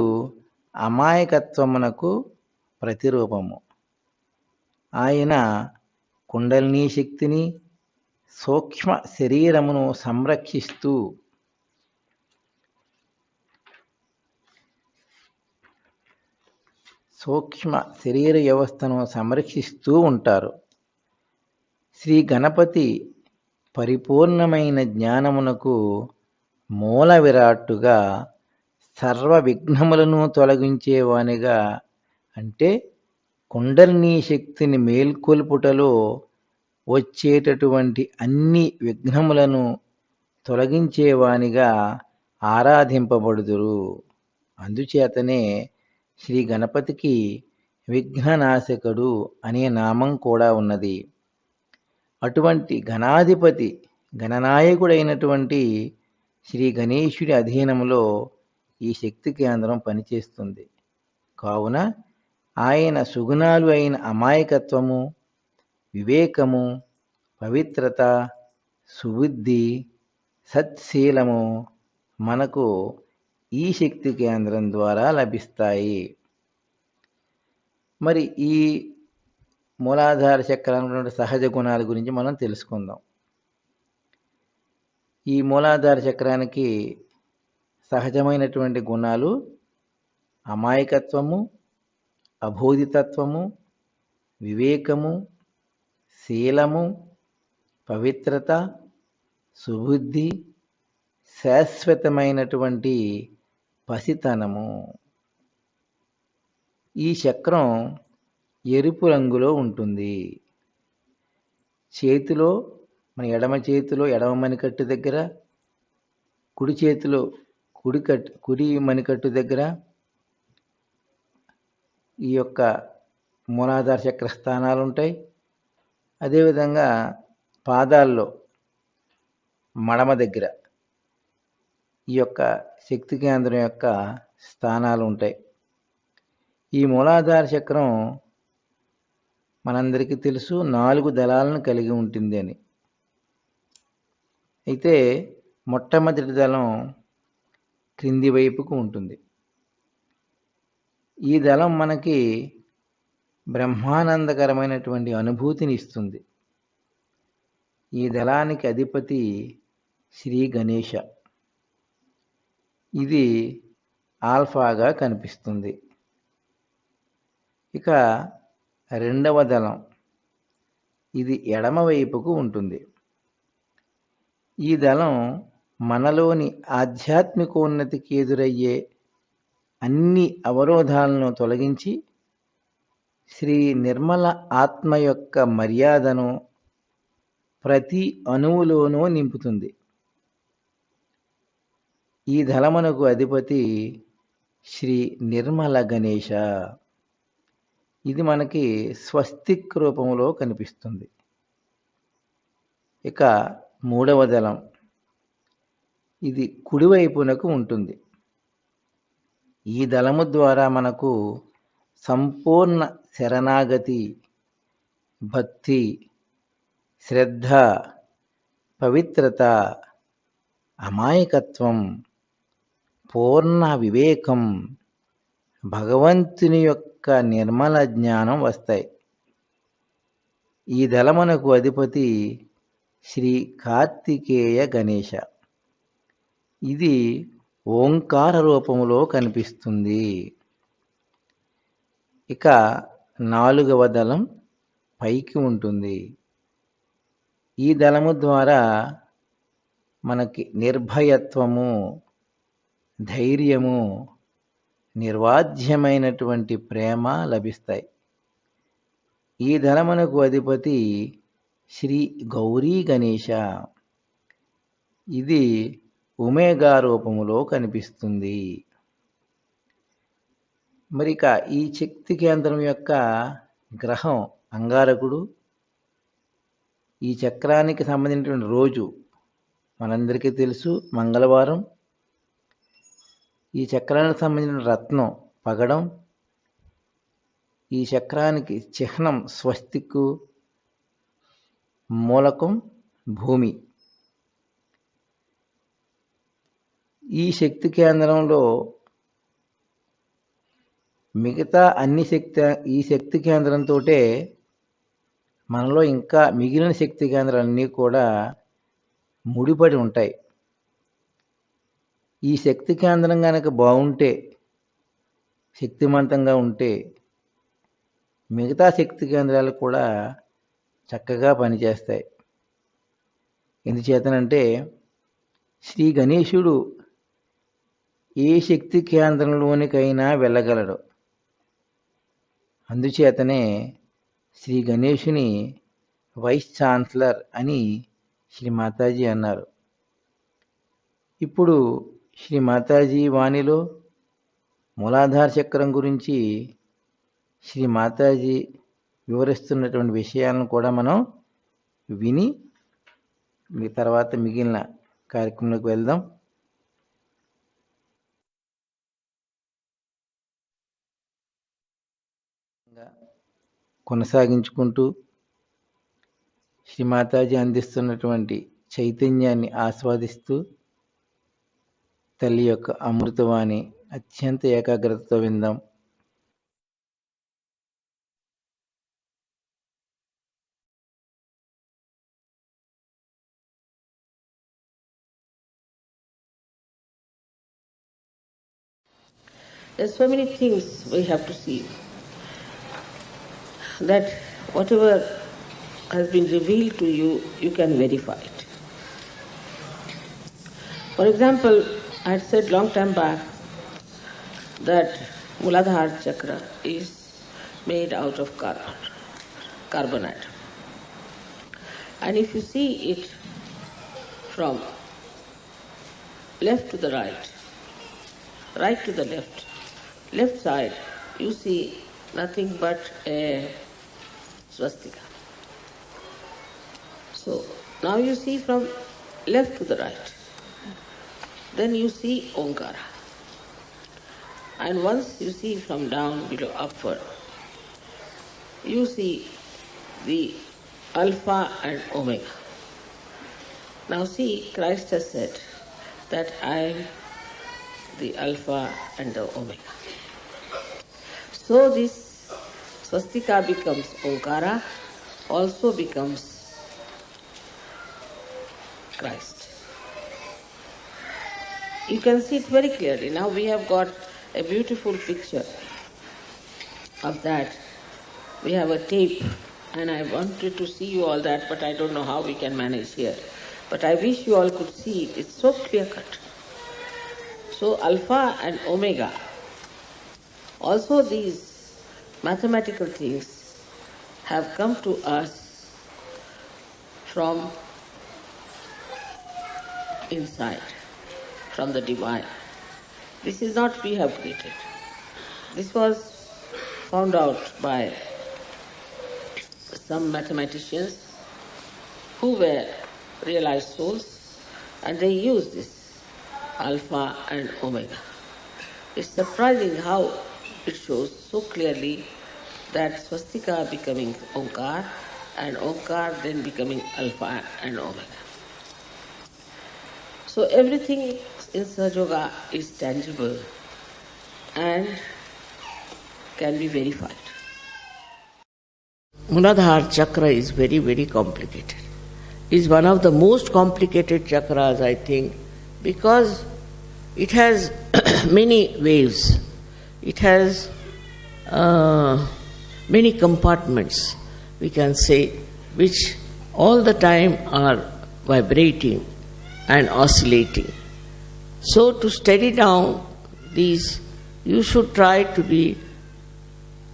అమాయకత్వమునకు ప్రతిరూపము. ఆయన కుండలినీ శక్తిని, సూక్ష్మ శరీరమును సంరక్షిస్తూ సూక్ష్మ శరీర వ్యవస్థను సంరక్షిస్తూ ఉంటారు. శ్రీ గణపతి పరిపూర్ణమైన జ్ఞానమునకు మూల విరాట్టుగా, సర్వ విఘ్నములను తొలగించేవానిగా, అంటే కుండలినీ శక్తిని మేల్కొల్పుటలో వచ్చేటటువంటి అన్ని విఘ్నములను తొలగించేవానిగా ఆరాధింపబడుదురు. అందుచేతనే శ్రీ గణపతికి విఘ్ననాశకుడు అనే నామం కూడా ఉన్నది. అటువంటి గణాధిపతి, గణనాయకుడైనటువంటి శ్రీ గణేశుడి అధీనంలో ఈ శక్తి కేంద్రం పనిచేస్తుంది. కావున ఆయన సుగుణాలు అయిన అమాయకత్వము, వివేకము, పవిత్రత, సుబుద్ధి, సత్శీలము మనకు ఈ శక్తి కేంద్రం ద్వారా లభిస్తాయి. మరి ఈ మూలాధార చక్రానికి సహజ గుణాల గురించి మనం తెలుసుకుందాం. ఈ మూలాధార చక్రానికి సహజమైనటువంటి గుణాలు అమాయకత్వము, అబోధితత్వము, వివేకము, శీలము, పవిత్రత, సుబుద్ధి, శాశ్వతమైనటువంటి పసితనము. ఈ చక్రం ఎరుపు రంగులో ఉంటుంది. చేతిలో, మన ఎడమ చేతిలో ఎడమ మణికట్టు దగ్గర, కుడి చేతిలో కుడి మణికట్టు దగ్గర ఈ యొక్క మూలాధార చక్ర స్థానాలు ఉంటాయి. అదేవిధంగా పాదాల్లో మడమ దగ్గర ఈ యొక్క శక్తి కేంద్రం యొక్క స్థానాలు ఉంటాయి. ఈ మూలాధార చక్రం మనందరికీ తెలుసు 4 దళాలను కలిగి ఉంటుంది అని. అయితే మొట్టమొదటి దళం క్రింది వైపుకు ఉంటుంది. ఈ దళం మనకి బ్రహ్మానందకరమైనటువంటి అనుభూతిని ఇస్తుంది. ఈ దళానికి అధిపతి శ్రీ గణేశ. ఇది ఆల్ఫాగా కనిపిస్తుంది. ఇక రెండవ దళం, ఇది ఎడమ వైపుకు ఉంటుంది. ఈ దళం మనలోని ఆధ్యాత్మికోన్నతికి ఎదురయ్యే అన్ని అవరోధాలను తొలగించి శ్రీ నిర్మల ఆత్మ యొక్క మర్యాదను ప్రతి అణువులోనూ నింపుతుంది. ఈ దళమునకు అధిపతి శ్రీ నిర్మల గణేశ. ఇది మనకి స్వస్తిక్ రూపంలో కనిపిస్తుంది. ఇక మూడవ దళం, ఇది కుడివైపునకు ఉంటుంది. ఈ దళము ద్వారా మనకు సంపూర్ణ శరణాగతి, భక్తి, శ్రద్ధ, పవిత్రత, అమాయకత్వం, పూర్ణ వివేకం, భగవంతుని యొక్క నిర్మల జ్ఞానం వస్తాయి. ఈ దళమునకు అధిపతి శ్రీ కార్తికేయ గణేశ. ఇది ఓంకార రూపములో కనిపిస్తుంది. ఇక నాలుగవ దళం పైకి ఉంటుంది. ఈ దళము ద్వారా మనకి నిర్భయత్వము, ధైర్యము, నిర్వాధ్యమైనటువంటి ప్రేమ లభిస్తాయి. ఈ దళమునకు అధిపతి శ్రీ గౌరీ గణేశ. ఇది ఒమేగా రూపములో కనిపిస్తుంది. మరిక ఈ శక్తి కేంద్రం యొక్క గ్రహం అంగారకుడు, ఈ చక్రానికి సంబంధించినటువంటి రోజు మనందరికీ తెలుసు, మంగళవారం. ఈ చక్రానికి సంబంధించిన రత్నం పగడం. ఈ చక్రానికి చిహ్నం స్వస్తికు, మూలకం భూమి. ఈ శక్తి కేంద్రంలో మిగతా అన్ని ఈ శక్తి కేంద్రంతో మనలో ఇంకా మిగిలిన శక్తి కేంద్రాలన్నీ కూడా ముడిపడి ఉంటాయి. ఈ శక్తి కేంద్రం కనుక బాగుంటే, శక్తివంతంగా ఉంటే, మిగతా శక్తి కేంద్రాలు కూడా చక్కగా పనిచేస్తాయి. ఎందుచేతనంటే శ్రీ గణేశుడు ఏ శక్తి కేంద్రంలోనికైనా వెళ్ళగలడు. అందుచేతనే శ్రీ గణేశుని వైస్ ఛాన్సలర్ అని శ్రీ మాతాజీ అన్నారు. ఇప్పుడు శ్రీ మాతాజీ వాణిలో మూలాధార చక్రం గురించి శ్రీ మాతాజీ వివరిస్తున్నటువంటి విషయాలను కూడా మనం విని తర్వాత మిగిలిన కార్యక్రమంలోకి వెళ్దాం. కొనసాగించుకుంటూ శ్రీ మాతాజీ అందిస్తున్నటువంటి చైతన్యాన్ని ఆస్వాదిస్తూ తల్లి యొక్క అమృతవాణి అత్యంత ఏకాగ్రతతో విందాం. There's so many things we have to see, that whatever has been revealed to you, you can verify it. For example, I had said long time back that Muladhara chakra is made out of carbon atom. And if you see it from left to the right to the left side, you see nothing but a swastika. So now you see from left to the right. Then you see Omkara. And once you see from down below upward, you see the Alpha and Omega. Now see, Christ has said that I am the Alpha and the Omega. So this swastika becomes Omkara, also becomes Christ. You can see it very clearly. Now we have got a beautiful picture of that. We have a tape, and I wanted to see you all that, but I don't know how we can manage here. But I wish you all could see it. It's so clear-cut. So Alpha and Omega, also these mathematical things have come to us from inside, from the divine. This is not we have created. This was found out by some mathematicians who were realized souls, and they used this Alpha and Omega. It's surprising how it shows so clearly that swastika becoming Omkar, and Omkar then becoming Alpha and Omega. So everything in Sahaja Yoga is tangible and can be verified. Muladhara chakra is very, very complicated. It's one of the most complicated chakras, I think, because it has many waves. It has many compartments, we can say, which all the time are vibrating and oscillating. So to steady down these, you should try to be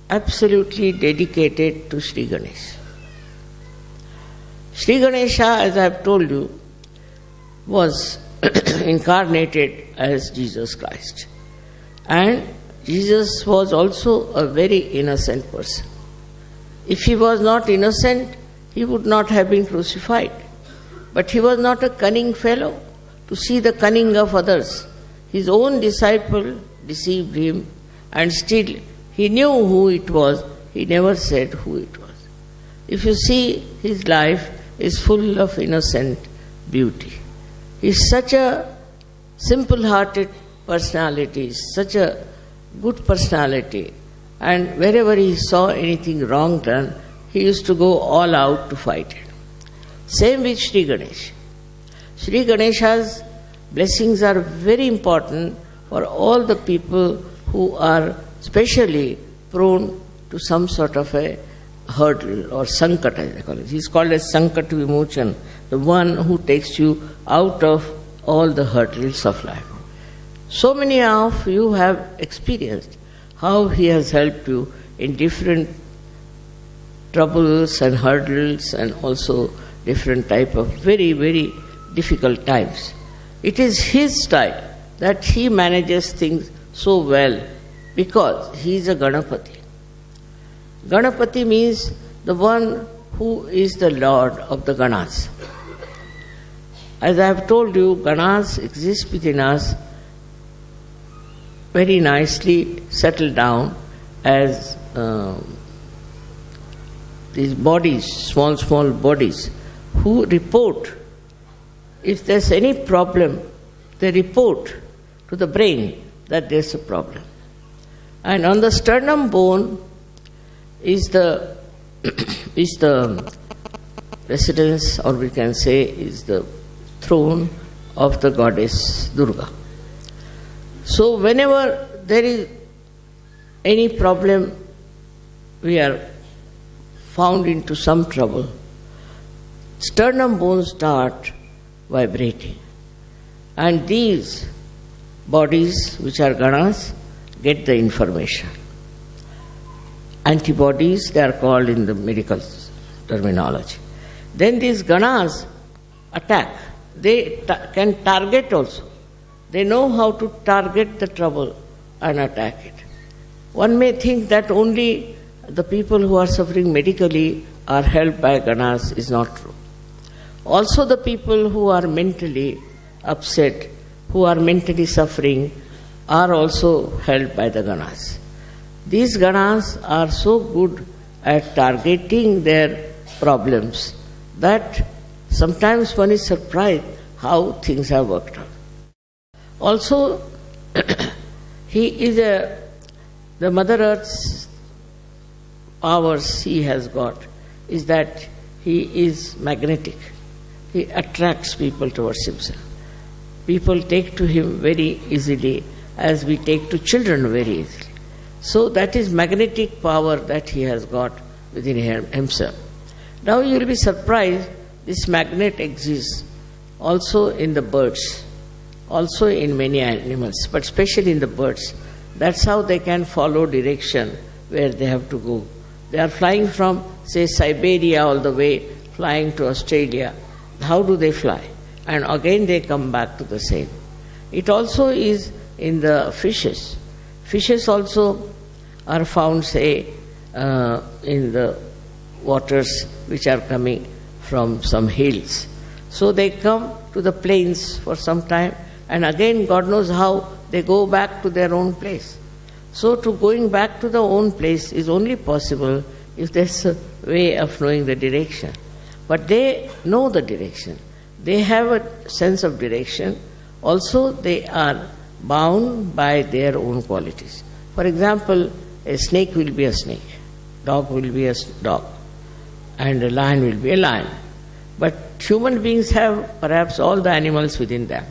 absolutely dedicated to Sri Ganesha. Sri Ganesha, as I have told you, was incarnated as Jesus Christ. And Jesus was also a very innocent person. If he was not innocent, he would not have been crucified. But he was not a cunning fellow to see the cunning of others. His own disciple deceived him, and still he knew who it was. He never said who it was. If you see, his life is full of innocent beauty. He is such a simple-hearted personality, such a good personality, and wherever he saw anything wrong done, he used to go all out to fight it. Same with Sri Ganesh. Sri Ganesha's blessings are very important for all the people who are specially prone to some sort of a hurdle or sankat, as they call it. He is called as Sankat Vimochan, the one who takes you out of all the hurdles of life. So many of you have experienced how he has helped you in different troubles and hurdles and also different type of very, very difficult times. It is his style that he manages things so well because he is a Ganapati. Ganapati means the one who is the Lord of the Ganas. As I have told you, Ganas exist within us very nicely settled down as these bodies, small bodies, who report. If there's any problem, they report to the brain that there's a problem. And on the sternum bone is the residence, or we can say is the throne of the goddess Durga. So whenever there is any problem, we are found into some trouble, sternum bones start vibrating. And these bodies, which are Ganas, get the information. Antibodies, they are called in the medical terminology. Then these Ganas attack. They can target also. They know how to target the trouble and attack it. One may think that only the people who are suffering medically are helped by Ganas. Is not true. Also the people who are mentally upset, who are mentally suffering, are also helped by the Ganas. These Ganas are so good at targeting their problems that sometimes one is surprised how things have worked out. Also, he is the Mother Earth's powers he has got is that he is magnetic. He attracts people towards himself. People take to him very easily as we take to children very easily. So that is magnetic power that he has got within himself. Now you will be surprised, this magnet exists also in the birds, also in many animals, but especially in the birds. That's how they can follow direction where they have to go. They are flying from, say, Siberia all the way, flying to Australia. How do they fly? And again they come back to the same. It also is in the fishes. Fishes also are found, say, in the waters which are coming from some hills. So they come to the plains for some time, and again God knows how they go back to their own place. So to going back to the own place is only possible if there's a way of knowing the direction. But they know the direction. They have a sense of direction. Also they are bound by their own qualities. For example, a snake will be a snake, dog will be a dog, and a lion will be a lion. But human beings have perhaps all the animals within them.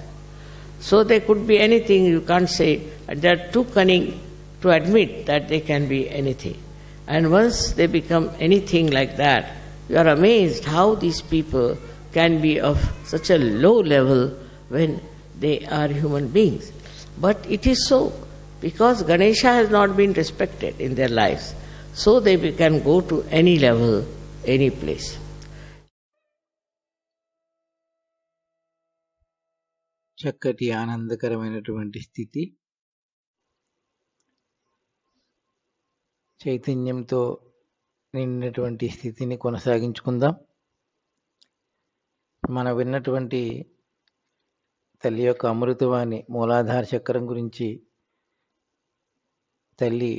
So they could be anything, you can't say, they are too cunning to admit that they can be anything. And once they become anything like that, you are amazed how these people can be of such a low level when they are human beings. But it is so, because Ganesha has not been respected in their lives, so they can go to any level, any place. చక్కటి ఆనందకరమైనటువంటి స్థితి, చైతన్యంతో నిండినటువంటి స్థితిని కొనసాగించుకుందాం. మనం విన్నటువంటి తల్లి యొక్క అమృతవాణి మూలాధార చక్రం గురించి తల్లి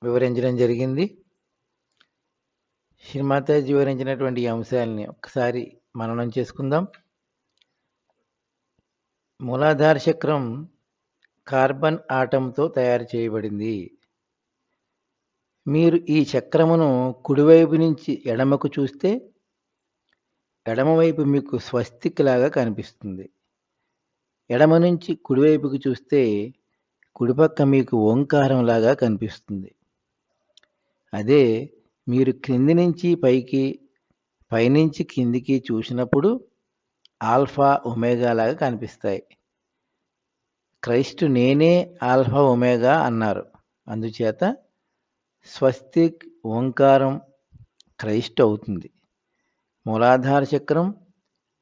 వివరించడం జరిగింది. శ్రీమాతాజీ వివరించినటువంటి ఈ అంశాలని ఒకసారి మననం చేసుకుందాం. మూలాధార చక్రం కార్బన్ ఆటంతో తయారు చేయబడింది. మీరు ఈ చక్రమును కుడివైపు నుంచి ఎడమకు చూస్తే ఎడమవైపు మీకు స్వస్తిక్ లాగా కనిపిస్తుంది. ఎడమ నుంచి కుడివైపుకు చూస్తే కుడిపక్క మీకు ఓంకారం లాగా కనిపిస్తుంది. అదే మీరు క్రింది నుంచి పైకి, పైనుంచి కిందికి చూసినప్పుడు ఆల్ఫా ఒమేగా లాగా కనిపిస్తాయి. క్రైస్తు నేనే ఆల్ఫా ఒమేగా అన్నారు. అందుచేత స్వస్తిక్ ఓంకారం క్రైస్తు అవుతుంది. మూలాధార చక్రం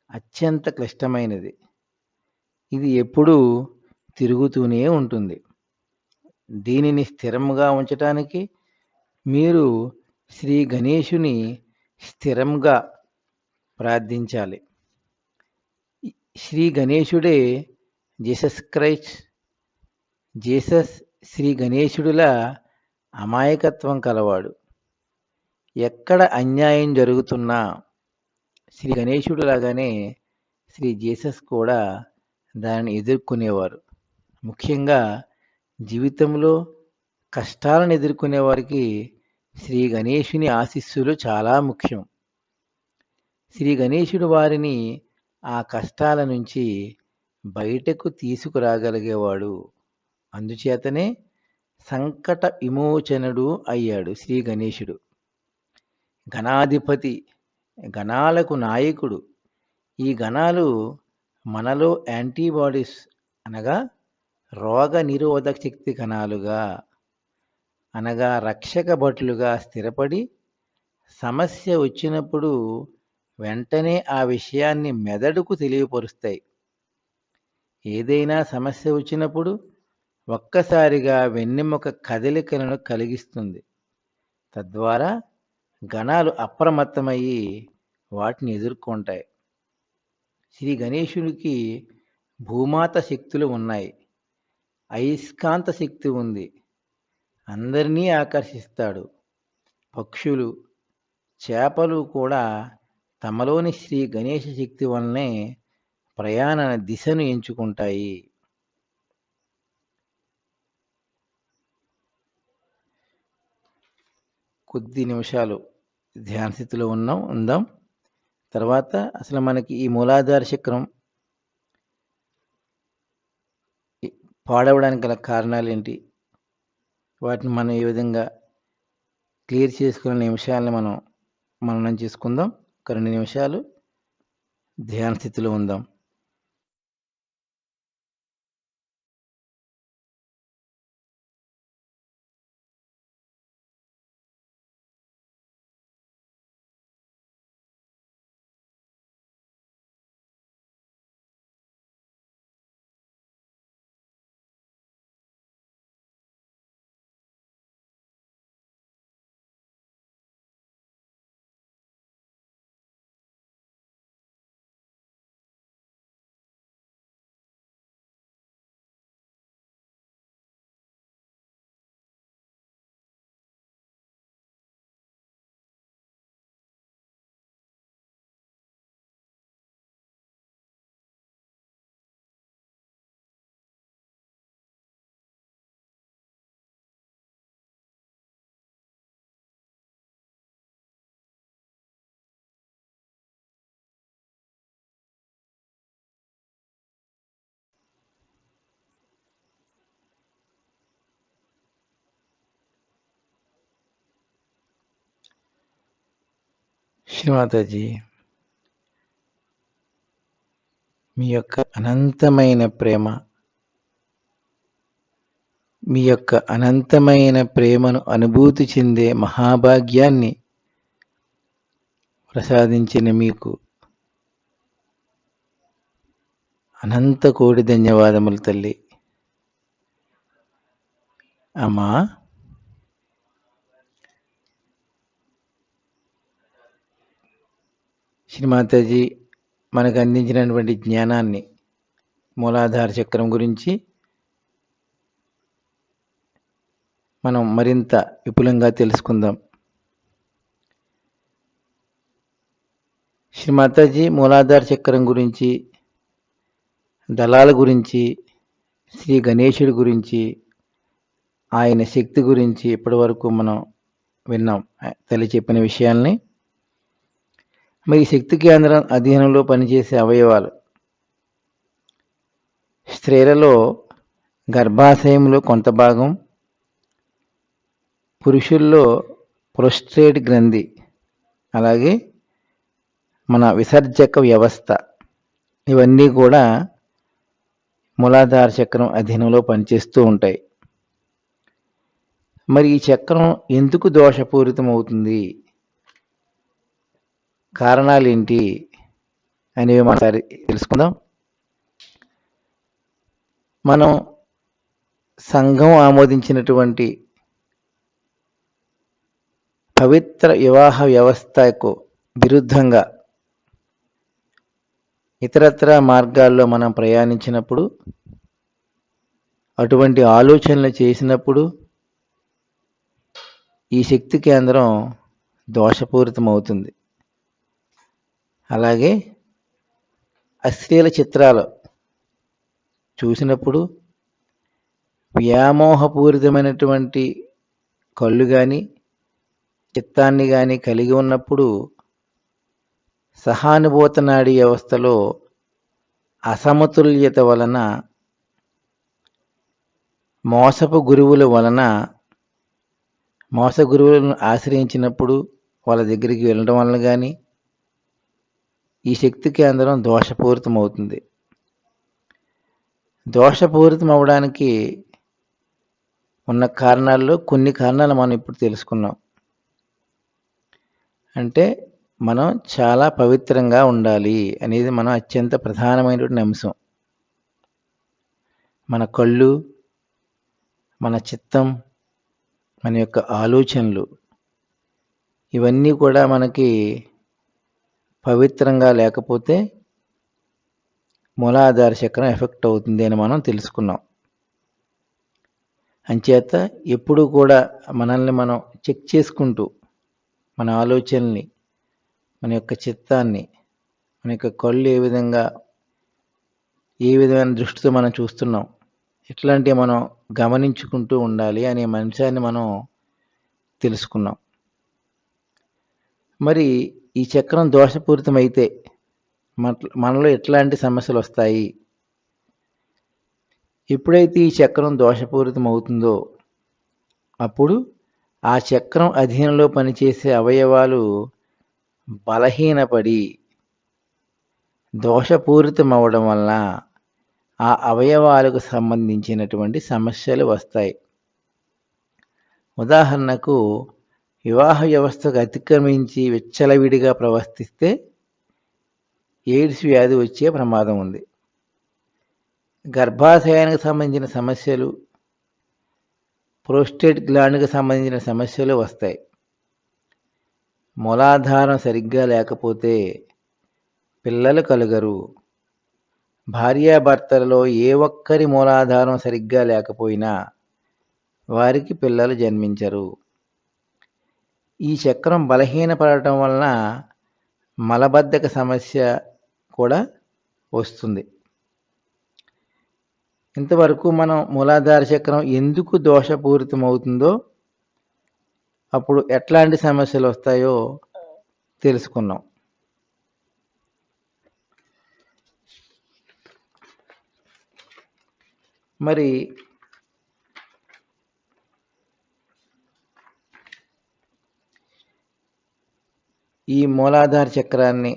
అత్యంత క్లిష్టమైనది. ఇది ఎప్పుడూ తిరుగుతూనే ఉంటుంది. దీనిని స్థిరంగా ఉంచటానికి మీరు శ్రీ గణేశుని స్థిరంగా ప్రార్థించాలి. శ్రీ గణేశుడే జీసస్ క్రైస్ట్. జీసస్ శ్రీ గణేశుడిలా అమాయకత్వం కలవాడు. ఎక్కడ అన్యాయం జరుగుతున్నా శ్రీ గణేశుడిలాగానే శ్రీ జీసస్ కూడా దానిని ఎదుర్కొనేవారు. ముఖ్యంగా జీవితంలో కష్టాలను ఎదుర్కొనే వారికి శ్రీ గణేశుని ఆశీస్సులు చాలా ముఖ్యం. శ్రీ గణేశుడు వారిని ఆ కష్టాల నుంచి బయటకు తీసుకురాగలిగేవాడు. అందుచేతనే సంకట విమోచనుడు అయ్యాడు శ్రీ గణేశుడు. గణాధిపతి, గణాలకు నాయకుడు. ఈ గణాలు మనలో యాంటీబాడీస్ అనగా రోగ నిరోధక శక్తి కణాలుగా అనగా రక్షక భటులుగా స్థిరపడి సమస్య వచ్చినప్పుడు వెంటనే ఆ విషయాన్ని మెదడుకు తెలియపరుస్తాయి. ఏదైనా సమస్య వచ్చినప్పుడు ఒక్కసారిగా వెన్నెముక కదలికలను కలిగిస్తుంది. తద్వారా గణాలు అప్రమత్తమయ్యి వాటిని ఎదుర్కొంటాయి. శ్రీ గణేశునికి భూమాత శక్తులు ఉన్నాయి. అయస్కాంత శక్తి ఉంది. అందరినీ ఆకర్షిస్తాడు. పక్షులు, చేపలు కూడా తమలోని శ్రీ గణేశ శక్తి వల్లనే ప్రయాణ దిశను ఎంచుకుంటాయి. కొద్ది నిమిషాలు ధ్యాన స్థితిలో ఉందాం. తర్వాత అసలు మనకి ఈ మూలాధార చక్రం పాడవడానికి గల కారణాలు ఏంటి, వాటిని మనం ఏ విధంగా క్లియర్ చేసుకునే నిమిషాలని మనం మననం చేసుకుందాం. ఒక 2 నిమిషాలు ధ్యాన స్థితిలో ఉందాం. శ్రీమాతాజీ, మీ యొక్క అనంతమైన ప్రేమ, మీ యొక్క అనంతమైన ప్రేమను అనుభూతి చెందే మహాభాగ్యాన్ని ప్రసాదించిన మీకు అనంత కోటి ధన్యవాదములు తల్లి. అమ్మా, శ్రీమాతాజీ మనకు అందించినటువంటి జ్ఞానాన్ని మూలాధార చక్రం గురించి మనం మరింత విపులంగా తెలుసుకుందాం. శ్రీ మాతాజీ మూలాధార చక్రం గురించి, దళాల గురించి, శ్రీ గణేశుడి గురించి, ఆయన శక్తి గురించి ఇప్పటి వరకు మనం విన్నాం, తల్లి చెప్పిన విషయాల్ని. మరి శక్తి కేంద్రం అధీనంలో పనిచేసే అవయవాలు స్త్రీలలో గర్భాశయంలో కొంత భాగం, పురుషుల్లో ప్రోస్టేట్ గ్రంథి, అలాగే మన విసర్జక వ్యవస్థ, ఇవన్నీ కూడా మూలాధార చక్రం అధీనంలో పనిచేస్తూ ఉంటాయి. మరి ఈ చక్రం ఎందుకు దోషపూరితం అవుతుంది, కారణాలు ఏంటి అనేవి మనం తెలుసుకుందాం. మనం సంఘం ఆమోదించినటువంటి పవిత్ర వివాహ వ్యవస్థకు విరుద్ధంగా ఇతరత్ర మార్గాల్లో మనం ప్రయాణించినప్పుడు, అటువంటి ఆలోచనలు చేసినప్పుడు ఈ శక్తి కేంద్రం దోషపూరితం అవుతుంది. అలాగే అశ్లీల చిత్రాలు చూసినప్పుడు, వ్యామోహపూరితమైనటువంటి కళ్ళు కానీ చిత్తాన్ని కానీ కలిగి ఉన్నప్పుడు సహానుభూత నాడీ వ్యవస్థలో అసమతుల్యత వలన, మోసపు గురువులను ఆశ్రయించినప్పుడు వాళ్ళ దగ్గరికి వెళ్ళడం వలన కానీ ఈ శక్తి కేంద్రం దోషపూరితం అవుతుంది. దోషపూరితం అవడానికి ఉన్న కారణాల్లో కొన్ని కారణాలు మనం ఇప్పుడు తెలుసుకున్నాం. అంటే మనం చాలా పవిత్రంగా ఉండాలి అనేది మనం అత్యంత ప్రధానమైనటువంటి అంశం. మన కళ్ళు, మన చిత్తం, మన యొక్క ఆలోచనలు, ఇవన్నీ కూడా మనకి పవిత్రంగా లేకపోతే మూలాధార చక్రం ఎఫెక్ట్ అవుతుంది అని మనం తెలుసుకున్నాం. అంచేత ఎప్పుడు కూడా మనల్ని మనం చెక్ చేసుకుంటూ, మన ఆలోచనల్ని, మన యొక్క చిత్తాన్ని, మన యొక్క కళ్ళు ఏ విధమైన దృష్టితో మనం చూస్తున్నాం, ఇట్లాంటివి మనం గమనించుకుంటూ ఉండాలి అనే అంశాన్ని మనం తెలుసుకున్నాం. మరి ఈ చక్రం దోషపూరితమైతే మనలో ఎట్లాంటి సమస్యలు వస్తాయి? ఎప్పుడైతే ఈ చక్రం దోషపూరితం అవుతుందో అప్పుడు ఆ చక్రం అధీనంలో పనిచేసే అవయవాలు బలహీనపడి దోషపూరితం అవ్వడం వలన ఆ అవయవాలకు సంబంధించినటువంటి సమస్యలు వస్తాయి. ఉదాహరణకు వివాహ వ్యవస్థకు అతిక్రమించి విచ్చలవిడిగా ప్రవర్తిస్తే ఎయిడ్స్ వ్యాధి వచ్చే ప్రమాదం ఉంది. గర్భాశయానికి సంబంధించిన సమస్యలు, ప్రోస్టేట్ గ్లాండ్కి సంబంధించిన సమస్యలు వస్తాయి. మూలాధారం సరిగ్గా లేకపోతే పిల్లలు కలుగరు. భార్యాభర్తలలో ఏ ఒక్కరి మూలాధారం సరిగ్గా లేకపోయినా వారికి పిల్లలు జన్మించరు. ఈ చక్రం బలహీనపడటం వలన మలబద్ధక సమస్య కూడా వస్తుంది. ఇంతవరకు మనం మూలాధార చక్రం ఎందుకు దోషపూరితం అవుతుందో, అప్పుడు ఎట్లాంటి సమస్యలు వస్తాయో తెలుసుకున్నాం. మరి ఈ మూలాధార చక్రాన్ని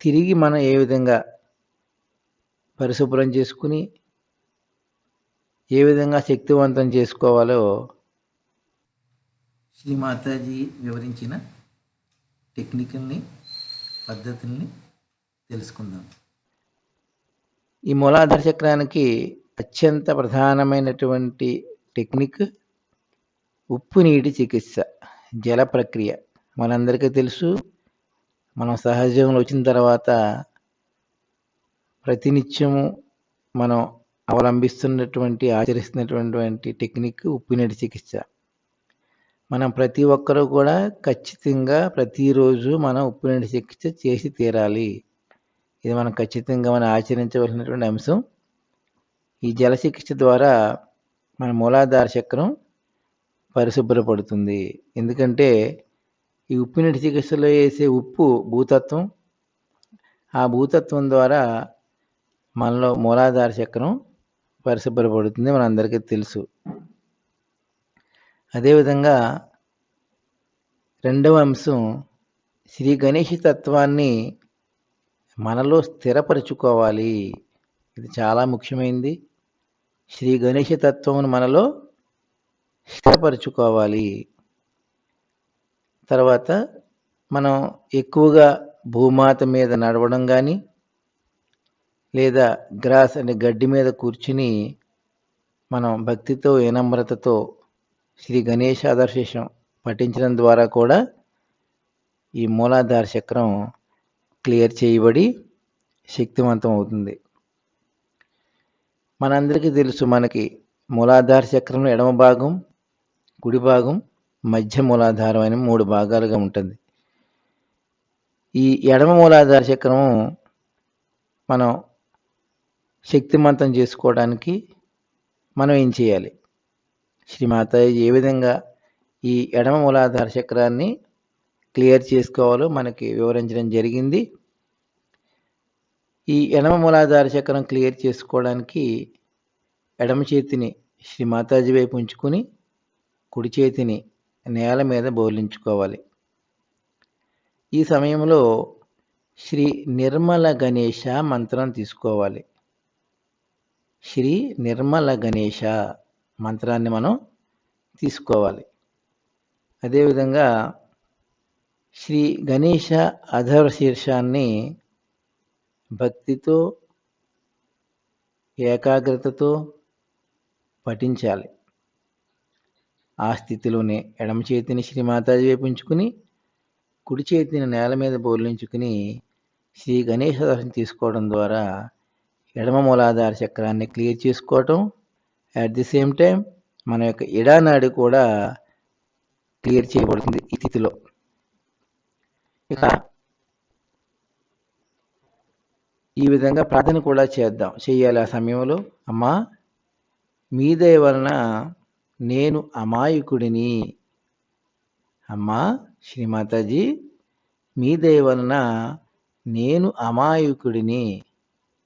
తిరిగి మనం ఏ విధంగా పరిశుభ్రం చేసుకుని ఏ విధంగా శక్తివంతం చేసుకోవాలో శ్రీ మాతాజీ వివరించిన టెక్నిక్ని, పద్ధతుల్ని తెలుసుకుందాం. ఈ మూలాధార చక్రానికి అత్యంత ప్రధానమైనటువంటి టెక్నిక్ ఉప్పు నీటి చికిత్స, జల ప్రక్రియ. మనందరికీ తెలుసు, మనం సహజంలో వచ్చిన తర్వాత ప్రతినిత్యము మనం అవలంబిస్తున్నటువంటి ఆచరిస్తున్నటువంటి టెక్నిక్ ఉప్పునీటి చికిత్స. మనం ప్రతి ఒక్కరూ కూడా ఖచ్చితంగా ప్రతిరోజు మనం ఉప్పునీటి చికిత్స చేసి తీరాలి. ఇది మనం ఖచ్చితంగా మనం ఆచరించవలసినటువంటి అంశం. ఈ జల చికిత్స ద్వారా మన మూలాధార చక్రం పరిశుభ్రపడుతుంది. ఎందుకంటే ఈ ఉప్పునీటి చికిత్సలో వేసే ఉప్పు భూతత్వం, ఆ భూతత్వం ద్వారా మనలో మూలాధార చక్రం పరిశుభ్రపడుతుంది, మనందరికీ తెలుసు. అదేవిధంగా రెండవ అంశం, శ్రీ గణేష తత్వాన్ని మనలో స్థిరపరచుకోవాలి. ఇది చాలా ముఖ్యమైనది. శ్రీ గణేష తత్వమును మనలో స్థిరపరచుకోవాలి. తర్వాత మనం ఎక్కువగా భూమాత మీద నడవడం కానీ, లేదా గ్రాస్ అంటే గడ్డి మీద కూర్చుని మనం భక్తితో వినమ్రతతో శ్రీ గణేష ఆదర్శం పఠించడం ద్వారా కూడా ఈ మూలాధార చక్రం క్లియర్ చేయబడి శక్తివంతం అవుతుంది. మనందరికీ తెలుసు, మనకి మూలాధార చక్రంలో ఎడమ భాగం, కుడి భాగం, మధ్య మూలాధారం అని 3 భాగాలుగా ఉంటుంది. ఈ ఎడమ మూలాధార చక్రం మనం శక్తివంతం చేసుకోవడానికి మనం ఏం చేయాలి? శ్రీమాతాజీ ఏ విధంగా ఈ ఎడమ మూలాధార చక్రాన్ని క్లియర్ చేసుకోవాలో మనకి వివరించడం జరిగింది. ఈ ఎడమ మూలాధార చక్రం క్లియర్ చేసుకోవడానికి ఎడమ చేతిని శ్రీమాతాజీ వైపు ఉంచుకుని కుడి చేతిని నేల మీద బోర్లించుకోవాలి. ఈ సమయంలో శ్రీ నిర్మల గణేశ మంత్రం తీసుకోవాలి. శ్రీ నిర్మల గణేశ మంత్రాన్ని మనం తీసుకోవాలి. అదేవిధంగా శ్రీ గణేశ అధర శీర్షాన్ని భక్తితో ఏకాగ్రతతో పఠించాలి. ఆ స్థితిలోనే ఎడమ చేతిని శ్రీమాతాజీ వైపు ఉంచుకుని కుడి చేతిని నేల మీద బోర్లించుకుని శ్రీ గణేశ దర్శనం తీసుకోవడం ద్వారా ఎడమ మూలాధార చక్రాన్ని క్లియర్ చేసుకోవటం, అట్ ది సేమ్ టైం మన యొక్క ఎడానాడి కూడా క్లియర్ చేయబడుతుంది ఈ స్థితిలో. ఇక ఈ విధంగా ప్రార్థన కూడా చేయాలి ఆ సమయంలో. అమ్మా, మీ దయ వలన నేను అమాయకుడిని. అమ్మా శ్రీమాతాజీ, మీ దయ వలన నేను అమాయకుడిని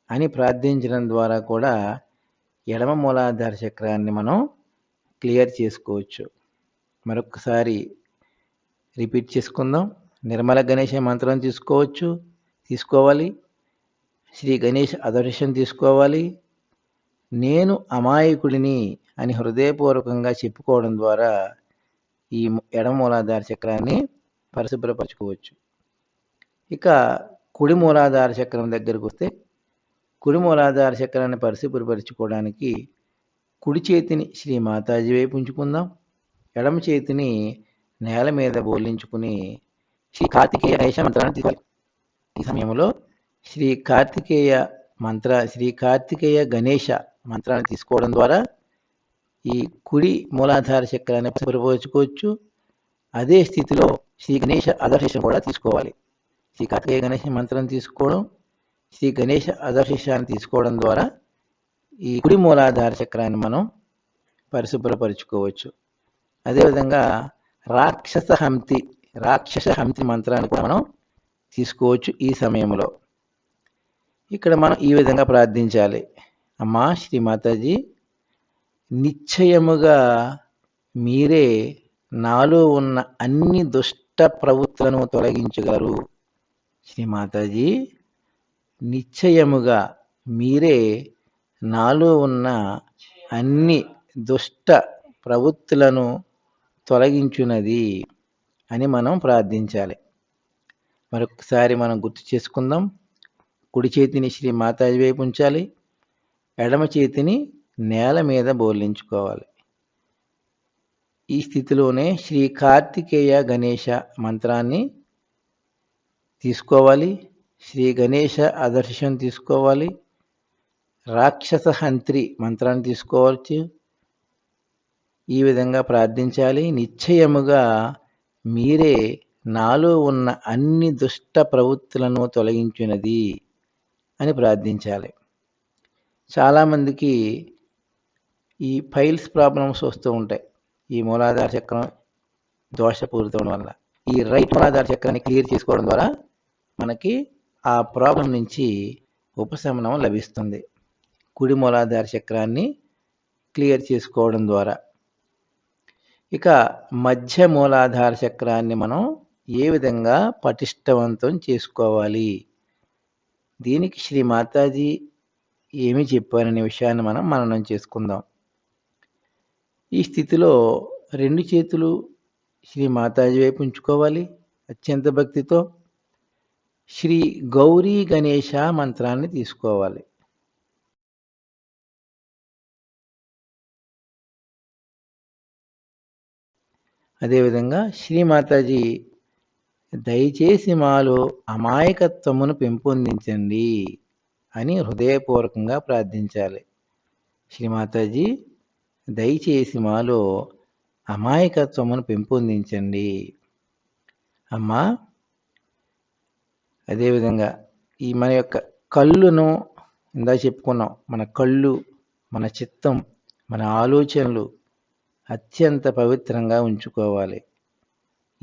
అని ప్రార్థించడం ద్వారా కూడా ఎడమ మూలాధార చక్రాన్ని మనం క్లియర్ చేసుకోవచ్చు. మరొకసారి రిపీట్ చేసుకుందాం. నిర్మల గణేశ మంత్రం తీసుకోవాలి. శ్రీ గణేష్ ఆదర్శం తీసుకోవాలి. నేను అమాయకుడిని అని హృదయపూర్వకంగా చెప్పుకోవడం ద్వారా ఈ ఎడమ మూలాధార చక్రాన్ని పరిశుభ్రపరచుకోవచ్చు. ఇక కుడి మూలాధార చక్రం దగ్గరకు వస్తే, కుడి మూలాధార చక్రాన్ని పరిశుభ్రపరచుకోవడానికి కుడి చేతిని శ్రీ మాతాజీ వైపు ఉంచుకుందాం. ఎడమ చేతిని నేల మీద బోర్లించుకుని శ్రీ కార్తికేయ గణేశ మంత్రాన్ని తీసుకోవాలి. ఈ సమయంలో శ్రీ కార్తికేయ గణేశ మంత్రాన్ని తీసుకోవడం ద్వారా ఈ కుడి మూలాధార చక్రాన్ని పరిశుభ్రపరచుకోవచ్చు. అదే స్థితిలో శ్రీ గణేశ ఆదర్శం కూడా తీసుకోవాలి. శ్రీ కార్తికేయ గణేశ మంత్రం తీసుకోవడం, శ్రీ గణేశ ఆదర్శాన్ని తీసుకోవడం ద్వారా ఈ కుడి మూలాధార చక్రాన్ని మనం పరిశుభ్రపరచుకోవచ్చు. అదేవిధంగా రాక్షస హంతి మంత్రాన్ని కూడా మనం తీసుకోవచ్చు ఈ సమయంలో. ఇక్కడ మనం ఈ విధంగా ప్రార్థించాలి. అమ్మా శ్రీమాతాజీ, నిశ్చయముగా మీరే నాలో ఉన్న అన్ని దుష్ట ప్రవృత్తులను తొలగించగలరు. శ్రీమాతాజీ, నిశ్చయముగా మీరే నాలో ఉన్న అన్ని దుష్ట ప్రవృత్తులను తొలగించున్నది అని మనం ప్రార్థించాలి. మరొకసారి మనం గుర్తు చేసుకుందాం. కుడి చేతిని శ్రీ మాతాజీ వైపు ఉంచాలి. ఎడమ చేతిని నేల మీద బోర్లించుకోవాలి. ఈ స్థితిలోనే శ్రీ కార్తికేయ గణేశ మంత్రాన్ని తీసుకోవాలి. శ్రీ గణేశ ఆదర్శం తీసుకోవాలి. రాక్షస హంత్రి మంత్రాన్ని తీసుకోవచ్చు. ఈ విధంగా ప్రార్థించాలి. నిశ్చయముగా మీరే నాలో ఉన్న అన్ని దుష్ట ప్రవృత్తులను తొలగించున్నది అని ప్రార్థించాలి. చాలామందికి ఈ పైల్స్ ప్రాబ్లమ్స్ వస్తూ ఉంటాయి. ఈ మూలాధార చక్రం దోషపూరితం వల్ల ఈ రైట్ మూలాధార చక్రాన్ని క్లియర్ చేసుకోవడం ద్వారా మనకి ఆ ప్రాబ్లం నుంచి ఉపశమనం లభిస్తుంది. కుడి మూలాధార చక్రాన్ని క్లియర్ చేసుకోవడం ద్వారా. ఇక మధ్య మూలాధార చక్రాన్ని మనం ఏ విధంగా పటిష్టవంతం చేసుకోవాలి, దీనికి శ్రీ మాతాజీ ఏమి చెప్పారనే విషయాన్ని మనం మననం చేసుకుందాం. ఈ స్థితిలో 2 చేతులు శ్రీ మాతాజీ వైపు ఉంచుకోవాలి. అత్యంత భక్తితో శ్రీ గౌరీ గణేశ మంత్రాన్ని తీసుకోవాలి. అదేవిధంగా శ్రీ మాతాజీ దయచేసి మాలో అమాయకత్వమును పెంపొందించండి అని హృదయపూర్వకంగా ప్రార్థించాలి. శ్రీ మాతాజీ దయచేసి మాలో అమాయకత్వమును పెంపొందించండి అమ్మా. అదేవిధంగా ఈ మన యొక్క కళ్ళును ఇందా చెప్పుకున్నాం, మన కళ్ళు, మన చిత్తం, మన ఆలోచనలు అత్యంత పవిత్రంగా ఉంచుకోవాలి.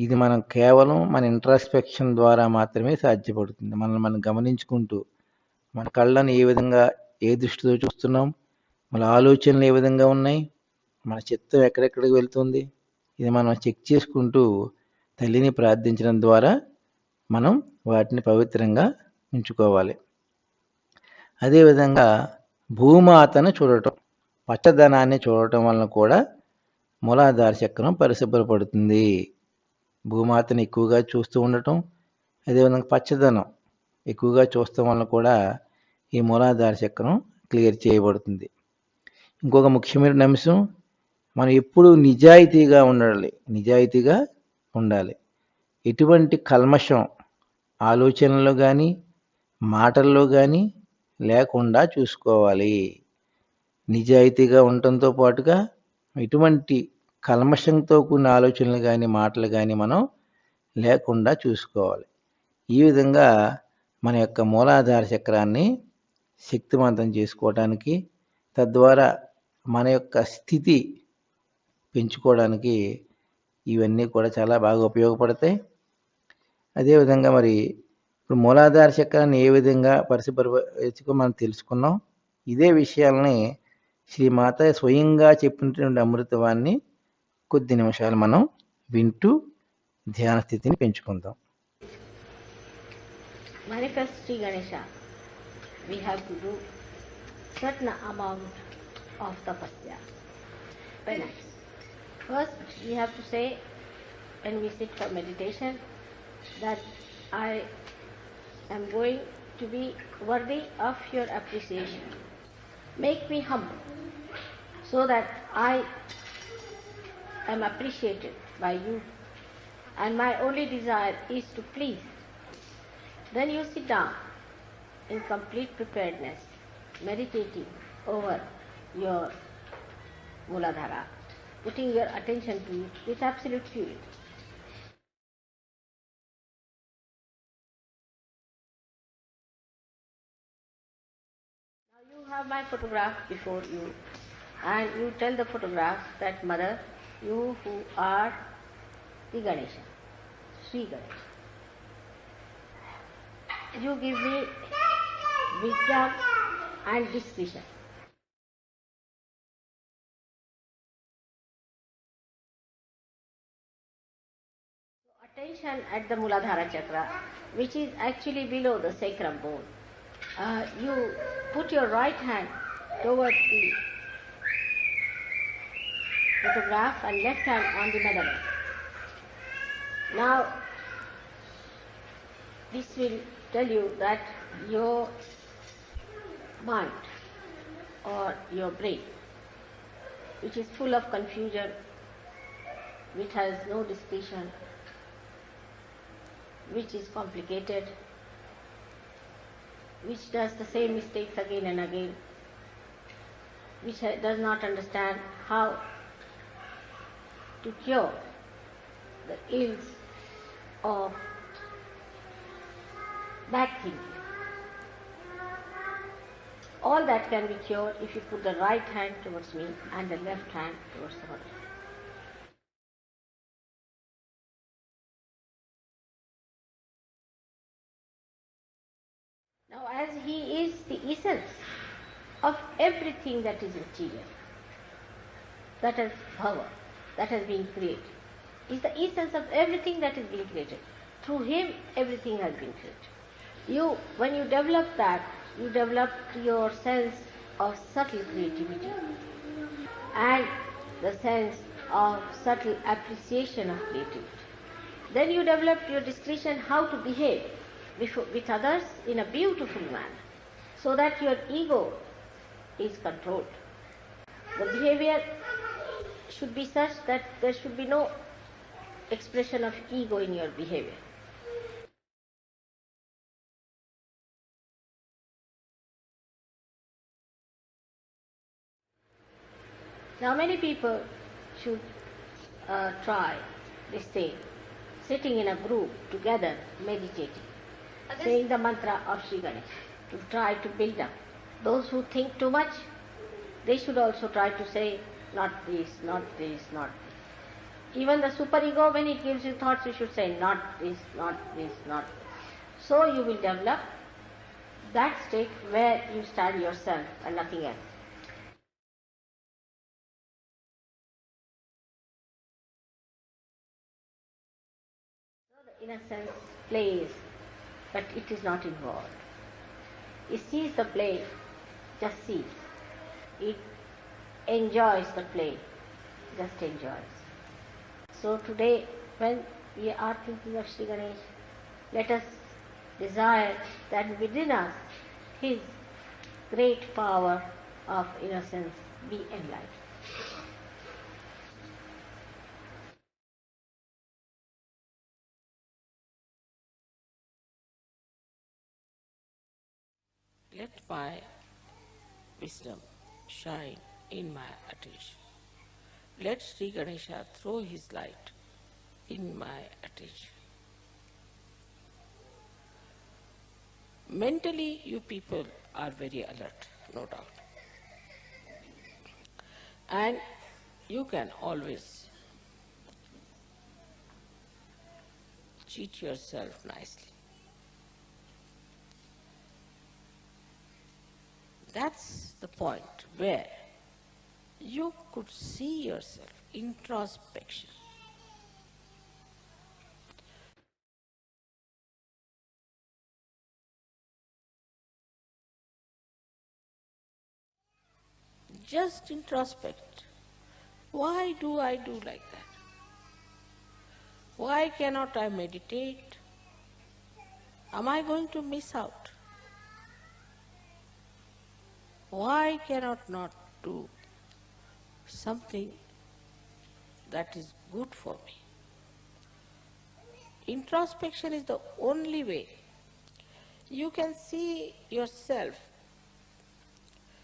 ఇది మనం కేవలం మన ఇంట్రాస్పెక్షన్ ద్వారా మాత్రమే సాధ్యపడుతుంది. మనల్ని మనం గమనించుకుంటూ మన కళ్ళను ఏ విధంగా ఏ దృష్టితో చూస్తున్నాం, మన ఆలోచనలు ఏ విధంగా ఉన్నాయి, మన చిత్తం ఎక్కడెక్కడికి వెళ్తుంది, ఇది మనం చెక్ చేసుకుంటూ తల్లిని ప్రార్థించడం ద్వారా మనం వాటిని పవిత్రంగా ఉంచుకోవాలి. అదేవిధంగా భూమాతను చూడటం, పచ్చదనాన్ని చూడటం వలన కూడా మూలాధార చక్రం పరిశుభ్రపడుతుంది. భూమాతను ఎక్కువగా చూస్తూ ఉండటం, అదేవిధంగా పచ్చదనం ఎక్కువగా చూడటం వలన కూడా ఈ మూలాధార చక్రం క్లియర్ చేయబడుతుంది. ఇంకొక ముఖ్యమైన అంశం, మనం ఎప్పుడు నిజాయితీగా ఉండాలి. ఎటువంటి కల్మషం ఆలోచనలో కానీ మాటల్లో కానీ లేకుండా చూసుకోవాలి. నిజాయితీగా ఉండటంతో పాటుగా ఎటువంటి కల్మషంతో కూడిన ఆలోచనలు కానీ మాటలు కానీ మనం లేకుండా చూసుకోవాలి. ఈ విధంగా మన యొక్క మూలాధార చక్రాన్ని శక్తివంతం చేసుకోవడానికి, తద్వారా మన యొక్క స్థితి పెంచుకోవడానికి ఇవన్నీ కూడా చాలా బాగా ఉపయోగపడతాయి. అదేవిధంగా మరి ఇప్పుడు మూలాధార చక్రాన్ని ఏ విధంగా పరిశుభ్రపరచుకో మనం తెలుసుకున్నాం. ఇదే విషయాలని శ్రీమాత స్వయంగా చెప్పినటువంటి అమృతవాన్ని కొద్ది నిమిషాలు మనం వింటూ ధ్యాన స్థితిని పెంచుకుందాం. Manifest Sri Ganesha, we have to do certain amount of tapasya, penance. First, we have to say when we sit for meditation that I am going to be worthy of your appreciation. Make me humble so that I am appreciated by you, and my only desire is to please. Then you sit down in complete preparedness, meditating over your Mooladhara, putting your attention to it with absolute purity. Now you have my photograph before you, and you tell the photograph that, Mother, you who are the Ganesha, Sri Ganesha, you give me wisdom and discretion. Attention at the Mooladhara chakra, which is actually below the sacrum bone. You put your right hand towards the photograph and left hand on the measurement. Now, this will tell you that your mind or your brain, which is full of confusion, which has no discretion, which is complicated, which does the same mistakes again and again, which does not understand how to cure the ills of bad thinking. All that can be cured if you put the right hand towards me and the left hand towards the horizon. Now, as he is the essence of everything that is material, that has power, that has been created, is the essence of everything that is being created. Through him, everything has been created. When you develop that, you develop your sense of subtle creativity and the sense of subtle appreciation of creativity. Then you develop your discretion how to behave with others in a beautiful manner, so that your ego is controlled. The behavior should be such that there should be no expression of ego in your behavior. Now many people should try this thing, sitting in a group together, meditating, saying the mantra of Sri Ganesh, to try to build up. Those who think too much, they should also try to say, not this, not this, not this. Even the superego, when it gives you thoughts, you should say, not this, not this, not this. So you will develop that state where you study yourself and nothing else. Innocence plays, but it is not involved. It sees the play, just sees. It enjoys the play, just enjoys. So today, when we are thinking of Sri Ganesh, let us desire that within us his great power of innocence be enlightened. Let my wisdom shine in my attention. Let Sri Ganesha throw his light in my attention. Mentally, you people are very alert, no doubt. And you can always cheat yourself nicely. That's the point where you could see yourself, introspection. Just introspect. Why do I do like that? Why cannot I meditate? Am I going to miss out? Why cannot not do something that is good for me? Introspection is the only way you can see yourself,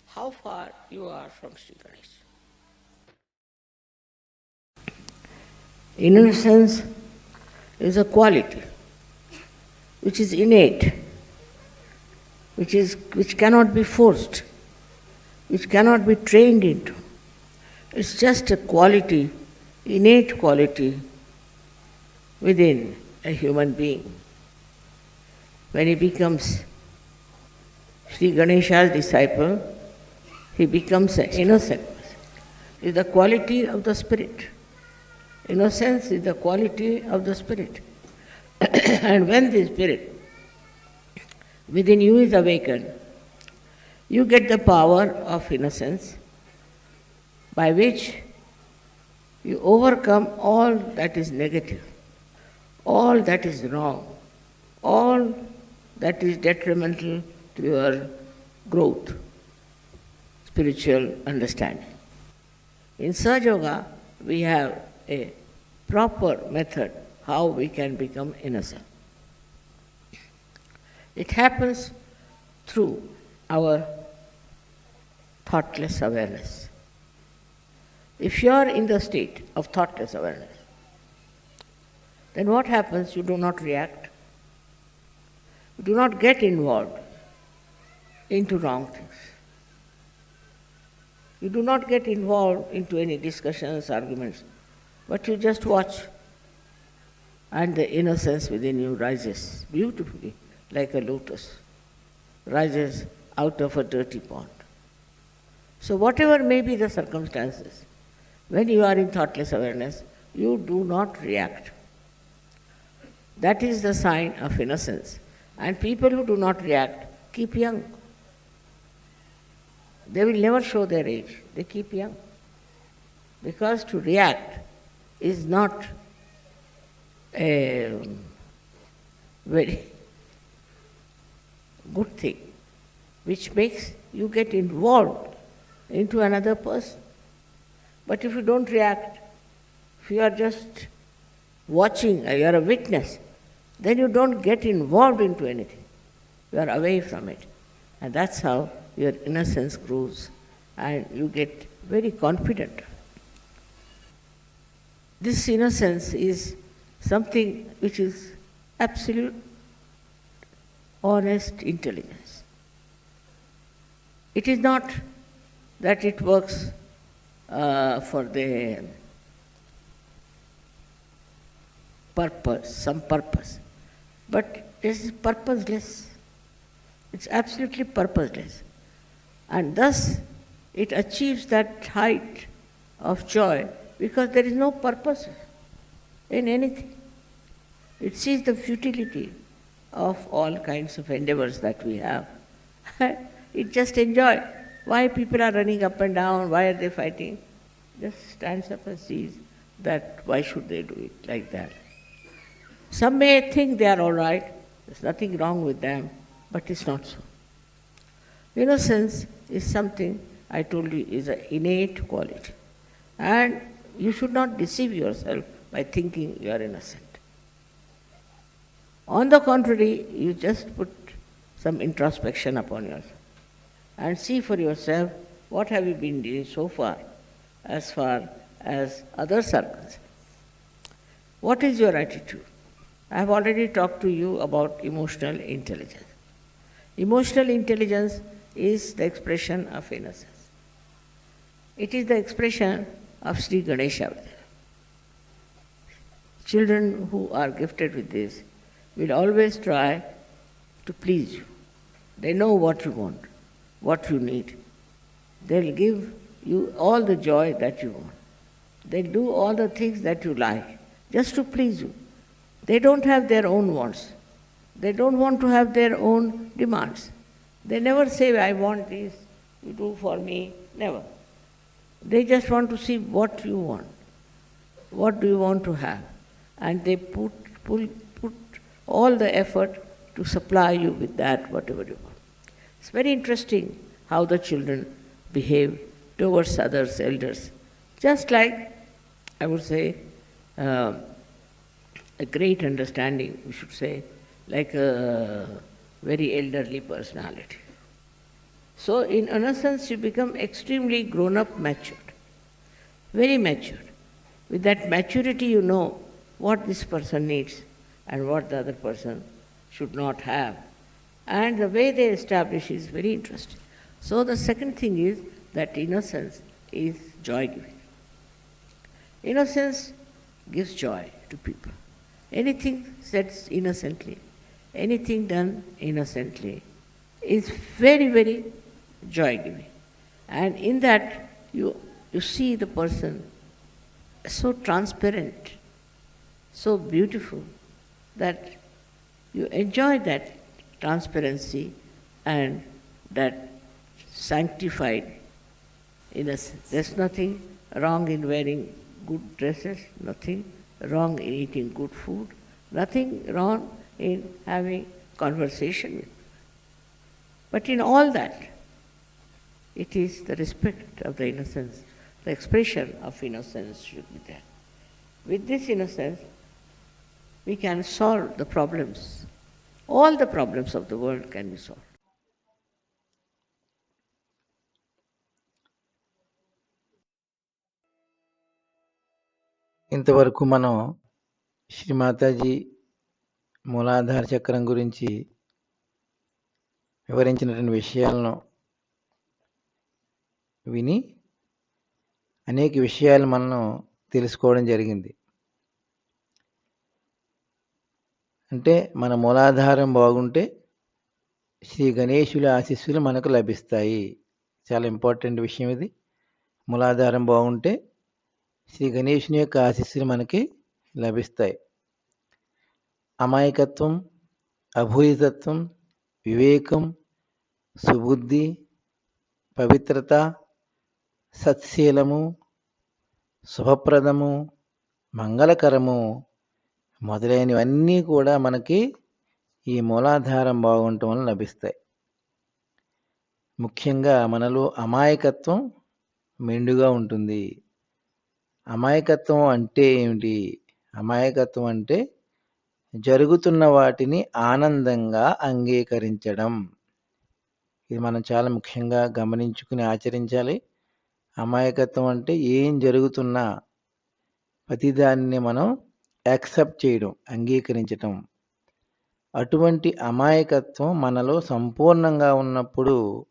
how far you are from Sri Ganesh. Innocence is a quality which is innate, which cannot be forced, which cannot be trained into. It's just a quality, innate quality within a human being. When he becomes Sri Ganesha's disciple, he becomes an innocent person. It's the quality of the spirit. Innocence is the quality of the spirit. And when the spirit within you is awakened, you get the power of innocence by which you overcome all that is negative, all that is wrong, all that is detrimental to your growth, spiritual understanding. In Sahaja Yoga, we have a proper method how we can become innocent. It happens through our thoughtless awareness. If you are in the state of thoughtless awareness, then what happens? You do not react. You do not get involved into wrong things. You do not get involved into any discussions, arguments, but you just watch, and the innocence within you rises beautifully like a lotus, rises out of a dirty pond. So whatever may be the circumstances, when you are in thoughtless awareness, you do not react. That is the sign of innocence. And people who do not react keep young. They will never show their age. They keep young. Because to react is not a very good thing, which makes you get involved into another person. But if you don't react, if you are just watching, you are a witness, then you don't get involved into anything. You are away from it. And that's how your innocence grows and you get very confident. This innocence is something which is absolute, honest intelligence. It is not that it works for the purpose, some purpose, but it is purposeless. It's absolutely purposeless. And thus it achieves that height of joy because there is no purpose in anything. It sees the futility of all kinds of endeavors that we have. It just enjoys. Why people are running up and down, why are they fighting? Just stands up and sees that why should they do it like that. Some may think they are all right, there's nothing wrong with them, but it's not so. Innocence is something, I told you, is an innate quality. And you should not deceive yourself by thinking you are innocent. On the contrary, you just put some introspection upon yourself and see for yourself what have you been doing so far as others are concerned. What is your attitude? I have already talked to you about emotional intelligence. Emotional intelligence is the expression of innocence. It is the expression of Sri Ganesha. Children who are gifted with this will always try to please you. They know what you want, what you need. They'll give you all the joy that you want. They'll do all the things that you like, just to please you. They don't have their own wants. They don't want to have their own demands. They never say, I want this, you do for me, never. They just want to see what you want. What do you want to have? And they put all the effort to supply you with that, whatever you want. It's very interesting how the children behave towards others, elders. Just like, I would say, a great understanding, we should say, like a very elderly personality. So in innocence you become extremely grown-up, matured, very matured. With that maturity you know what this person needs and what the other person should not have. And the way they establish is very interesting. So the second thing is that innocence is joy-giving. Innocence gives joy to people. Anything said innocently, anything done innocently is very, very joy-giving. And in that you see the person so transparent, so beautiful, that you enjoy that transparency and that sanctified innocence. There's nothing wrong in wearing good dresses, nothing wrong in eating good food, nothing wrong in having conversation with. But in all that, it is the respect of the innocence, the expression of innocence should be there. With this innocence, we can solve the problems. All the problems of the world can be solved. ఇంతవరకు మనం శ్రీ మాతాజీ మూలాధార చక్రం గురించి వివరించినటువంటి విషయాలను విని అనేక విషయాలు మనం తెలుసుకోవడం జరిగింది. అంటే మన మూలాధారం బాగుంటే శ్రీ గణేశుల ఆశీస్సులు మనకు లభిస్తాయి. చాలా ఇంపార్టెంట్ విషయం ఇది. మూలాధారం బాగుంటే శ్రీ గణేశుని యొక్క ఆశీస్సులు మనకి లభిస్తాయి. అమాయకత్వం, అభూయితత్వం, వివేకం, సుబుద్ధి, పవిత్రత, సత్శీలము, శుభప్రదము, మంగళకరము మొదలైనవన్నీ కూడా మనకి ఈ మూలాధారం బాగుండటం వలన లభిస్తాయి. ముఖ్యంగా మనలో అమాయకత్వం మెండుగా ఉంటుంది. అమాయకత్వం అంటే ఏమిటి? అమాయకత్వం అంటే జరుగుతున్న వాటిని ఆనందంగా అంగీకరించడం. ఇది మనం చాలా ముఖ్యంగా గమనించుకుని ఆచరించాలి. అమాయకత్వం అంటే ఏం జరుగుతున్నా ప్రతిదాన్ని మనం యాక్సెప్ట్ చేయడం, అంగీకరించటం. అటువంటి అమాయకత్వం మనలో సంపూర్ణంగా ఉన్నప్పుడు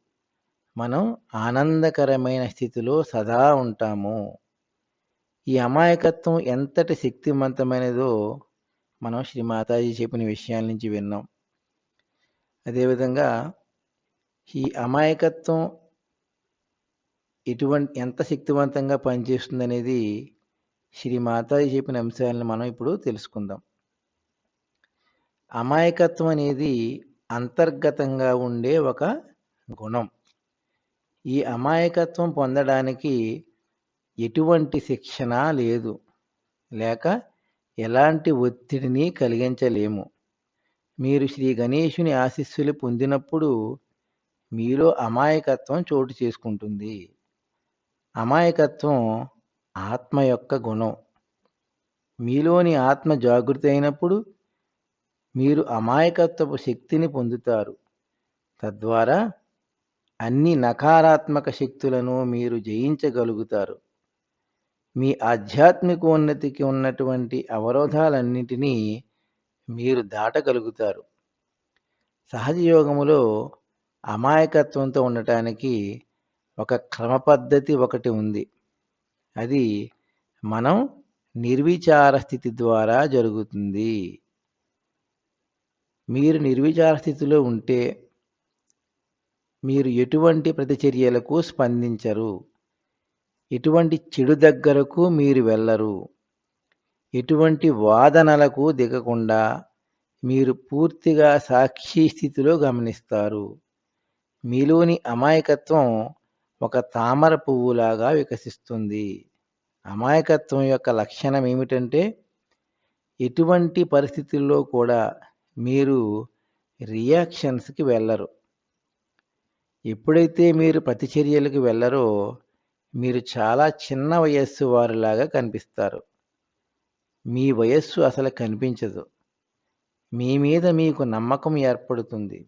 మనం ఆనందకరమైన స్థితిలో సదా ఉంటాము. ఈ అమాయకత్వం ఎంతటి శక్తివంతమైనదో మనం శ్రీ మాతాజీ చెప్పిన విషయాల నుంచి విన్నాం. అదేవిధంగా ఈ అమాయకత్వం ఎంత శక్తివంతంగా పనిచేస్తుంది అనేది శ్రీ మాతాజీ చెప్పిన అంశాలను మనం ఇప్పుడు తెలుసుకుందాం. అమాయకత్వం అనేది అంతర్గతంగా ఉండే ఒక గుణం. ఈ అమాయకత్వం పొందడానికి ఎటువంటి శిక్షణ లేదు, లేక ఎలాంటి ఒత్తిడిని కలిగించలేము. మీరు శ్రీ గణేశుని ఆశీస్సులు పొందినప్పుడు మీలో అమాయకత్వం చోటు చేసుకుంటుంది. అమాయకత్వం ఆత్మ యొక్క గుణం. మీలోని ఆత్మ జాగృతి అయినప్పుడు మీరు అమాయకత్వపు శక్తిని పొందుతారు. తద్వారా అన్ని నకారాత్మక శక్తులను మీరు జయించగలుగుతారు. మీ ఆధ్యాత్మికోన్నతికి ఉన్నటువంటి అవరోధాలన్నింటినీ మీరు దాటగలుగుతారు. సహజ యోగములో అమాయకత్వంతో ఉండటానికి ఒక క్రమపద్ధతి ఒకటి ఉంది. అది మనం నిర్విచార స్థితి ద్వారా జరుగుతుంది. మీరు నిర్విచార స్థితిలో ఉంటే మీరు ఎటువంటి ప్రతిచర్యలకు స్పందించరు, ఎటువంటి చెడు దగ్గరకు మీరు వెళ్ళరు, ఎటువంటి వాదనలకు దిగకుండా మీరు పూర్తిగా సాక్షి స్థితిలో గమనిస్తారు. మీలోని అమాయకత్వం ఒక తామర పువ్వులాగా వికసిస్తుంది. అమాయకత్వం యొక్క లక్షణం ఏమిటంటే ఎటువంటి పరిస్థితుల్లో కూడా మీరు రియాక్షన్స్కి వెళ్ళరు. ఎప్పుడైతే మీరు ప్రతిచర్యలకు వెళ్ళరో మీరు చాలా చిన్న వయస్సు వారిలాగా కనిపిస్తారు. మీ వయస్సు అసలు కనిపించదు. మీ మీద మీకు నమ్మకం ఏర్పడుతుంది.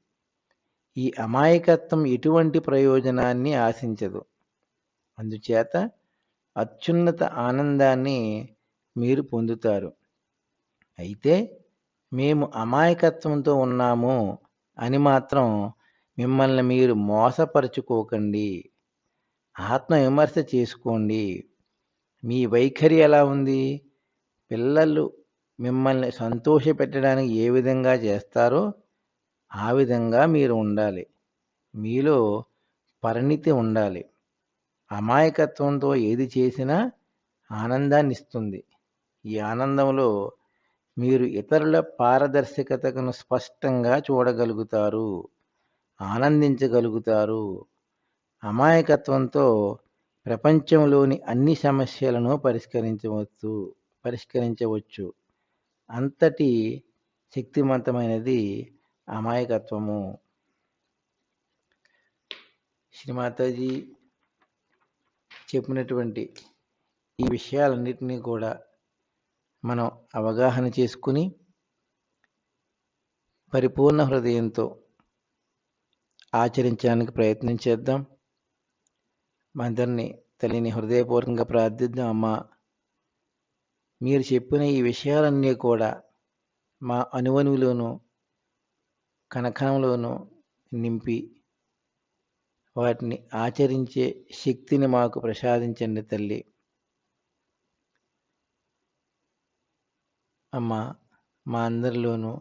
ఈ అమాయకత్వం ఎటువంటి ప్రయోజనాన్ని ఆశించదు. అందుచేత అత్యున్నత ఆనందాన్ని మీరు పొందుతారు. అయితే మేము అమాయకత్వంతో ఉన్నాము అని మాత్రం మిమ్మల్ని మీరు మోసపరుచుకోకండి. ఆత్మవిమర్శ చేసుకోండి. మీ వైఖరి ఎలా ఉంది? పిల్లలు మిమ్మల్ని సంతోషపెట్టడానికి ఏ విధంగా చేస్తారో ఆ విధంగా మీరు ఉండాలి. మీలో పరిణితి ఉండాలి. అమాయకత్వంతో ఏది చేసినా ఆనందాన్ని ఇస్తుంది. ఈ ఆనందంలో మీరు ఇతరుల పారదర్శకతను స్పష్టంగా చూడగలుగుతారు, ఆనందించగలుగుతారు. అమాయకత్వంతో ప్రపంచంలోని అన్ని సమస్యలను పరిష్కరించవచ్చు. అంతటి శక్తివంతమైనది అమాయకత్వము. శ్రీమాతాజీ చెప్పినటువంటి ఈ విషయాలన్నిటినీ కూడా మనం అవగాహన చేసుకుని పరిపూర్ణ హృదయంతో ఆచరించడానికి ప్రయత్నం చేద్దాం. అందరినీ తల్లిని హృదయపూర్వకంగా ప్రార్థిద్దాం. అమ్మ, మీరు చెప్పిన ఈ విషయాలన్నీ కూడా మా అణువణువులోనూ కణకణంలోనూ నింపి వాటిని ఆచరించే శక్తిని మాకు ప్రసాదించండి తల్లి. అమ్మ, మా అందరిలోనూ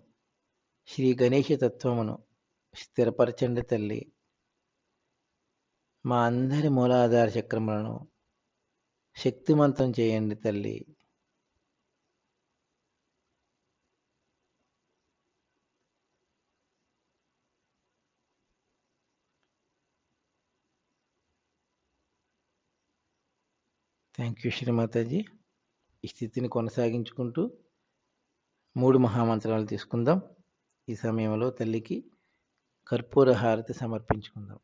శ్రీ గణేష తత్వమును స్థిరపరచండి తల్లి. మా అందరి మూలాధార చక్రములను శక్తివంతం చేయండి తల్లి. Thank you Shri Mataji. ఈ స్థితిని కొనసాగించుకుంటూ 3 మహామంత్రాలు తీసుకుందాం. ఈ సమయంలో తల్లికి కర్పూర హారతి సమర్పించుకుందాం.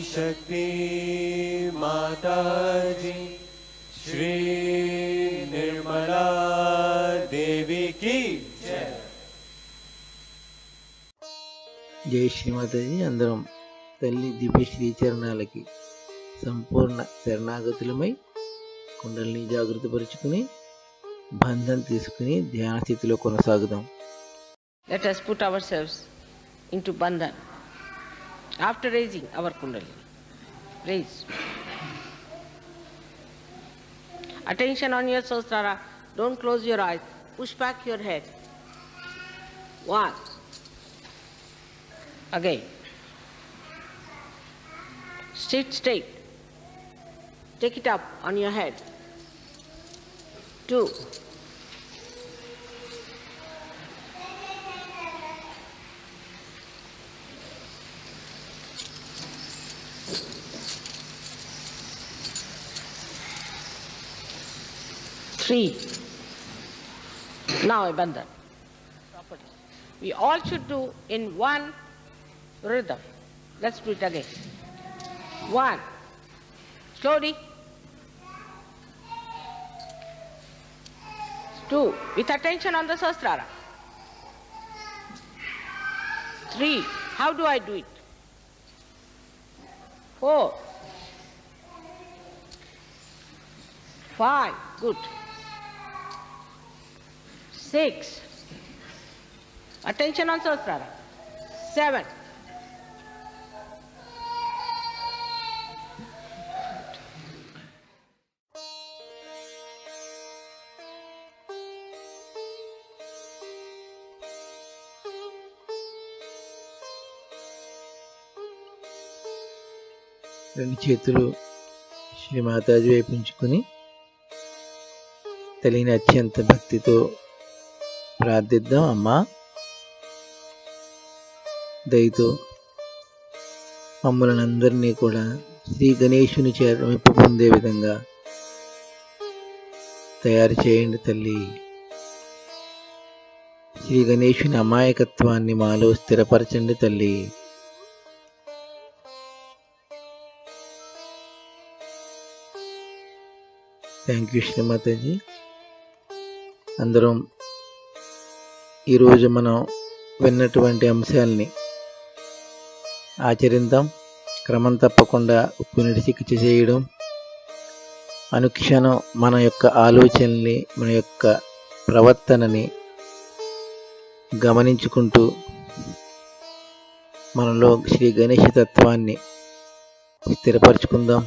शक्ति माता जी श्री निर्मला देवी की जय। జై శ్రీమాతాజీ. అందరం తల్లి దివ్య శ్రీచరణాలకి సంపూర్ణ శరణాగతులమై కుండలిని జాగృతపరుచుకుని బంధం తీసుకుని ధ్యాన స్థితిలో కొనసాగుదాం. Let us put ourselves into bandhan after raising our kundalini. Raise. Attention on your Sahasrara. Don't close your eyes. Push back your head. 1. Again. Sit straight. Take it up on your head. 2. 3. Now a bandhan. We all should do in one rhythm. Let's do it again. 1. Slowly. 2. With attention on the Sahasrara. 3. How do I do it? 4. 5. Good. 6. Attention on Sahasrara. 7. 2 చేతులు శ్రీ మాతాజీ వైపు ఉంచుకొని తల్లిని అత్యంత భక్తితో ప్రార్థిద్దాం. అమ్మా, దయతో మమ్మల్ని అందరినీ కూడా శ్రీ గణేశుని చేత మెప్పు పొందే విధంగా తయారు చేయండి తల్లి. శ్రీ గణేశుని అమాయకత్వాన్ని మాలో స్థిరపరచండి తల్లి. Thank you Shri Mataji. అందరం ఈరోజు మనం విన్నటువంటి అంశాలని ఆచరిద్దాం. క్రమం తప్పకుండా ఉప్పునీటి చికిత్స చేయడం, అనుక్షణం మన యొక్క ఆలోచనల్ని, మన యొక్క ప్రవర్తనని గమనించుకుంటూ మనలో శ్రీ గణేశ తత్వాన్ని స్థిరపరచుకుందాం.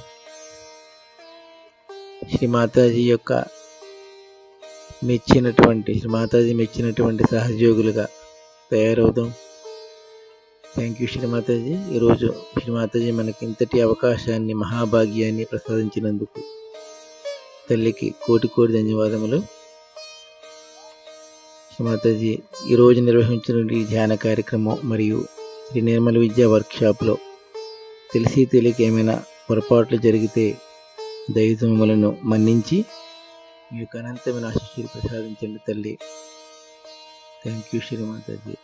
శ్రీ మాతాజీ మెచ్చినటువంటి సహయోగులుగా తయారవుదాం. Thank you Shrimataji. ఈరోజు శ్రీమాతాజీ మనకి ఇంతటి అవకాశాన్ని, మహాభాగ్యాన్ని ప్రసాదించినందుకు తల్లికి కోటి కోటి ధన్యవాదములు. శ్రీమాతాజీ ఈరోజు నిర్వహించిన ఈ ధ్యాన కార్యక్రమం మరియు శ్రీ నిర్మల విద్యా వర్క్షాప్లో తెలిసి తెలియక ఏమైనా పొరపాట్లు జరిగితే దయతో మమ్మలను మన్నించి మీ యొక్క అనంతమైన ఆశీస్సులు ప్రసాదించండి తల్లి. Thank you Shri Mataji.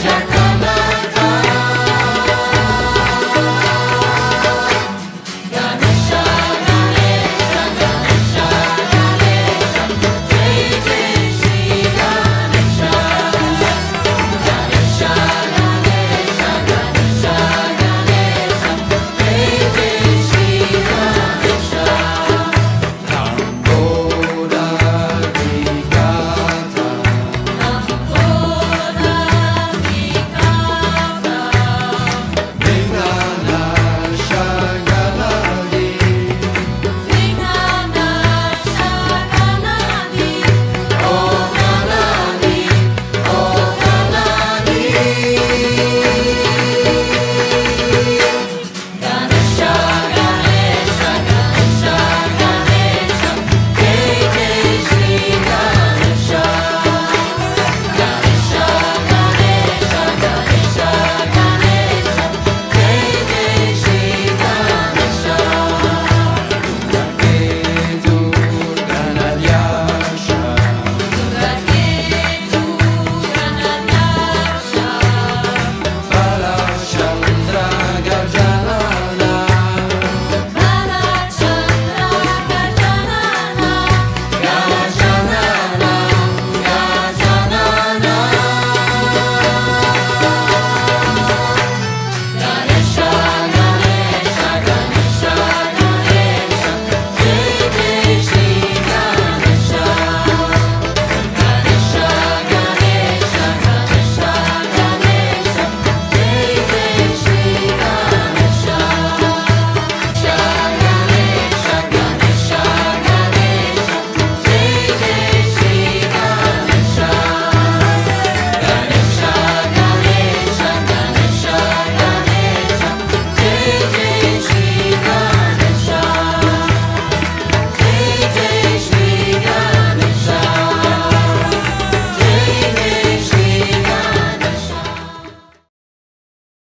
Jack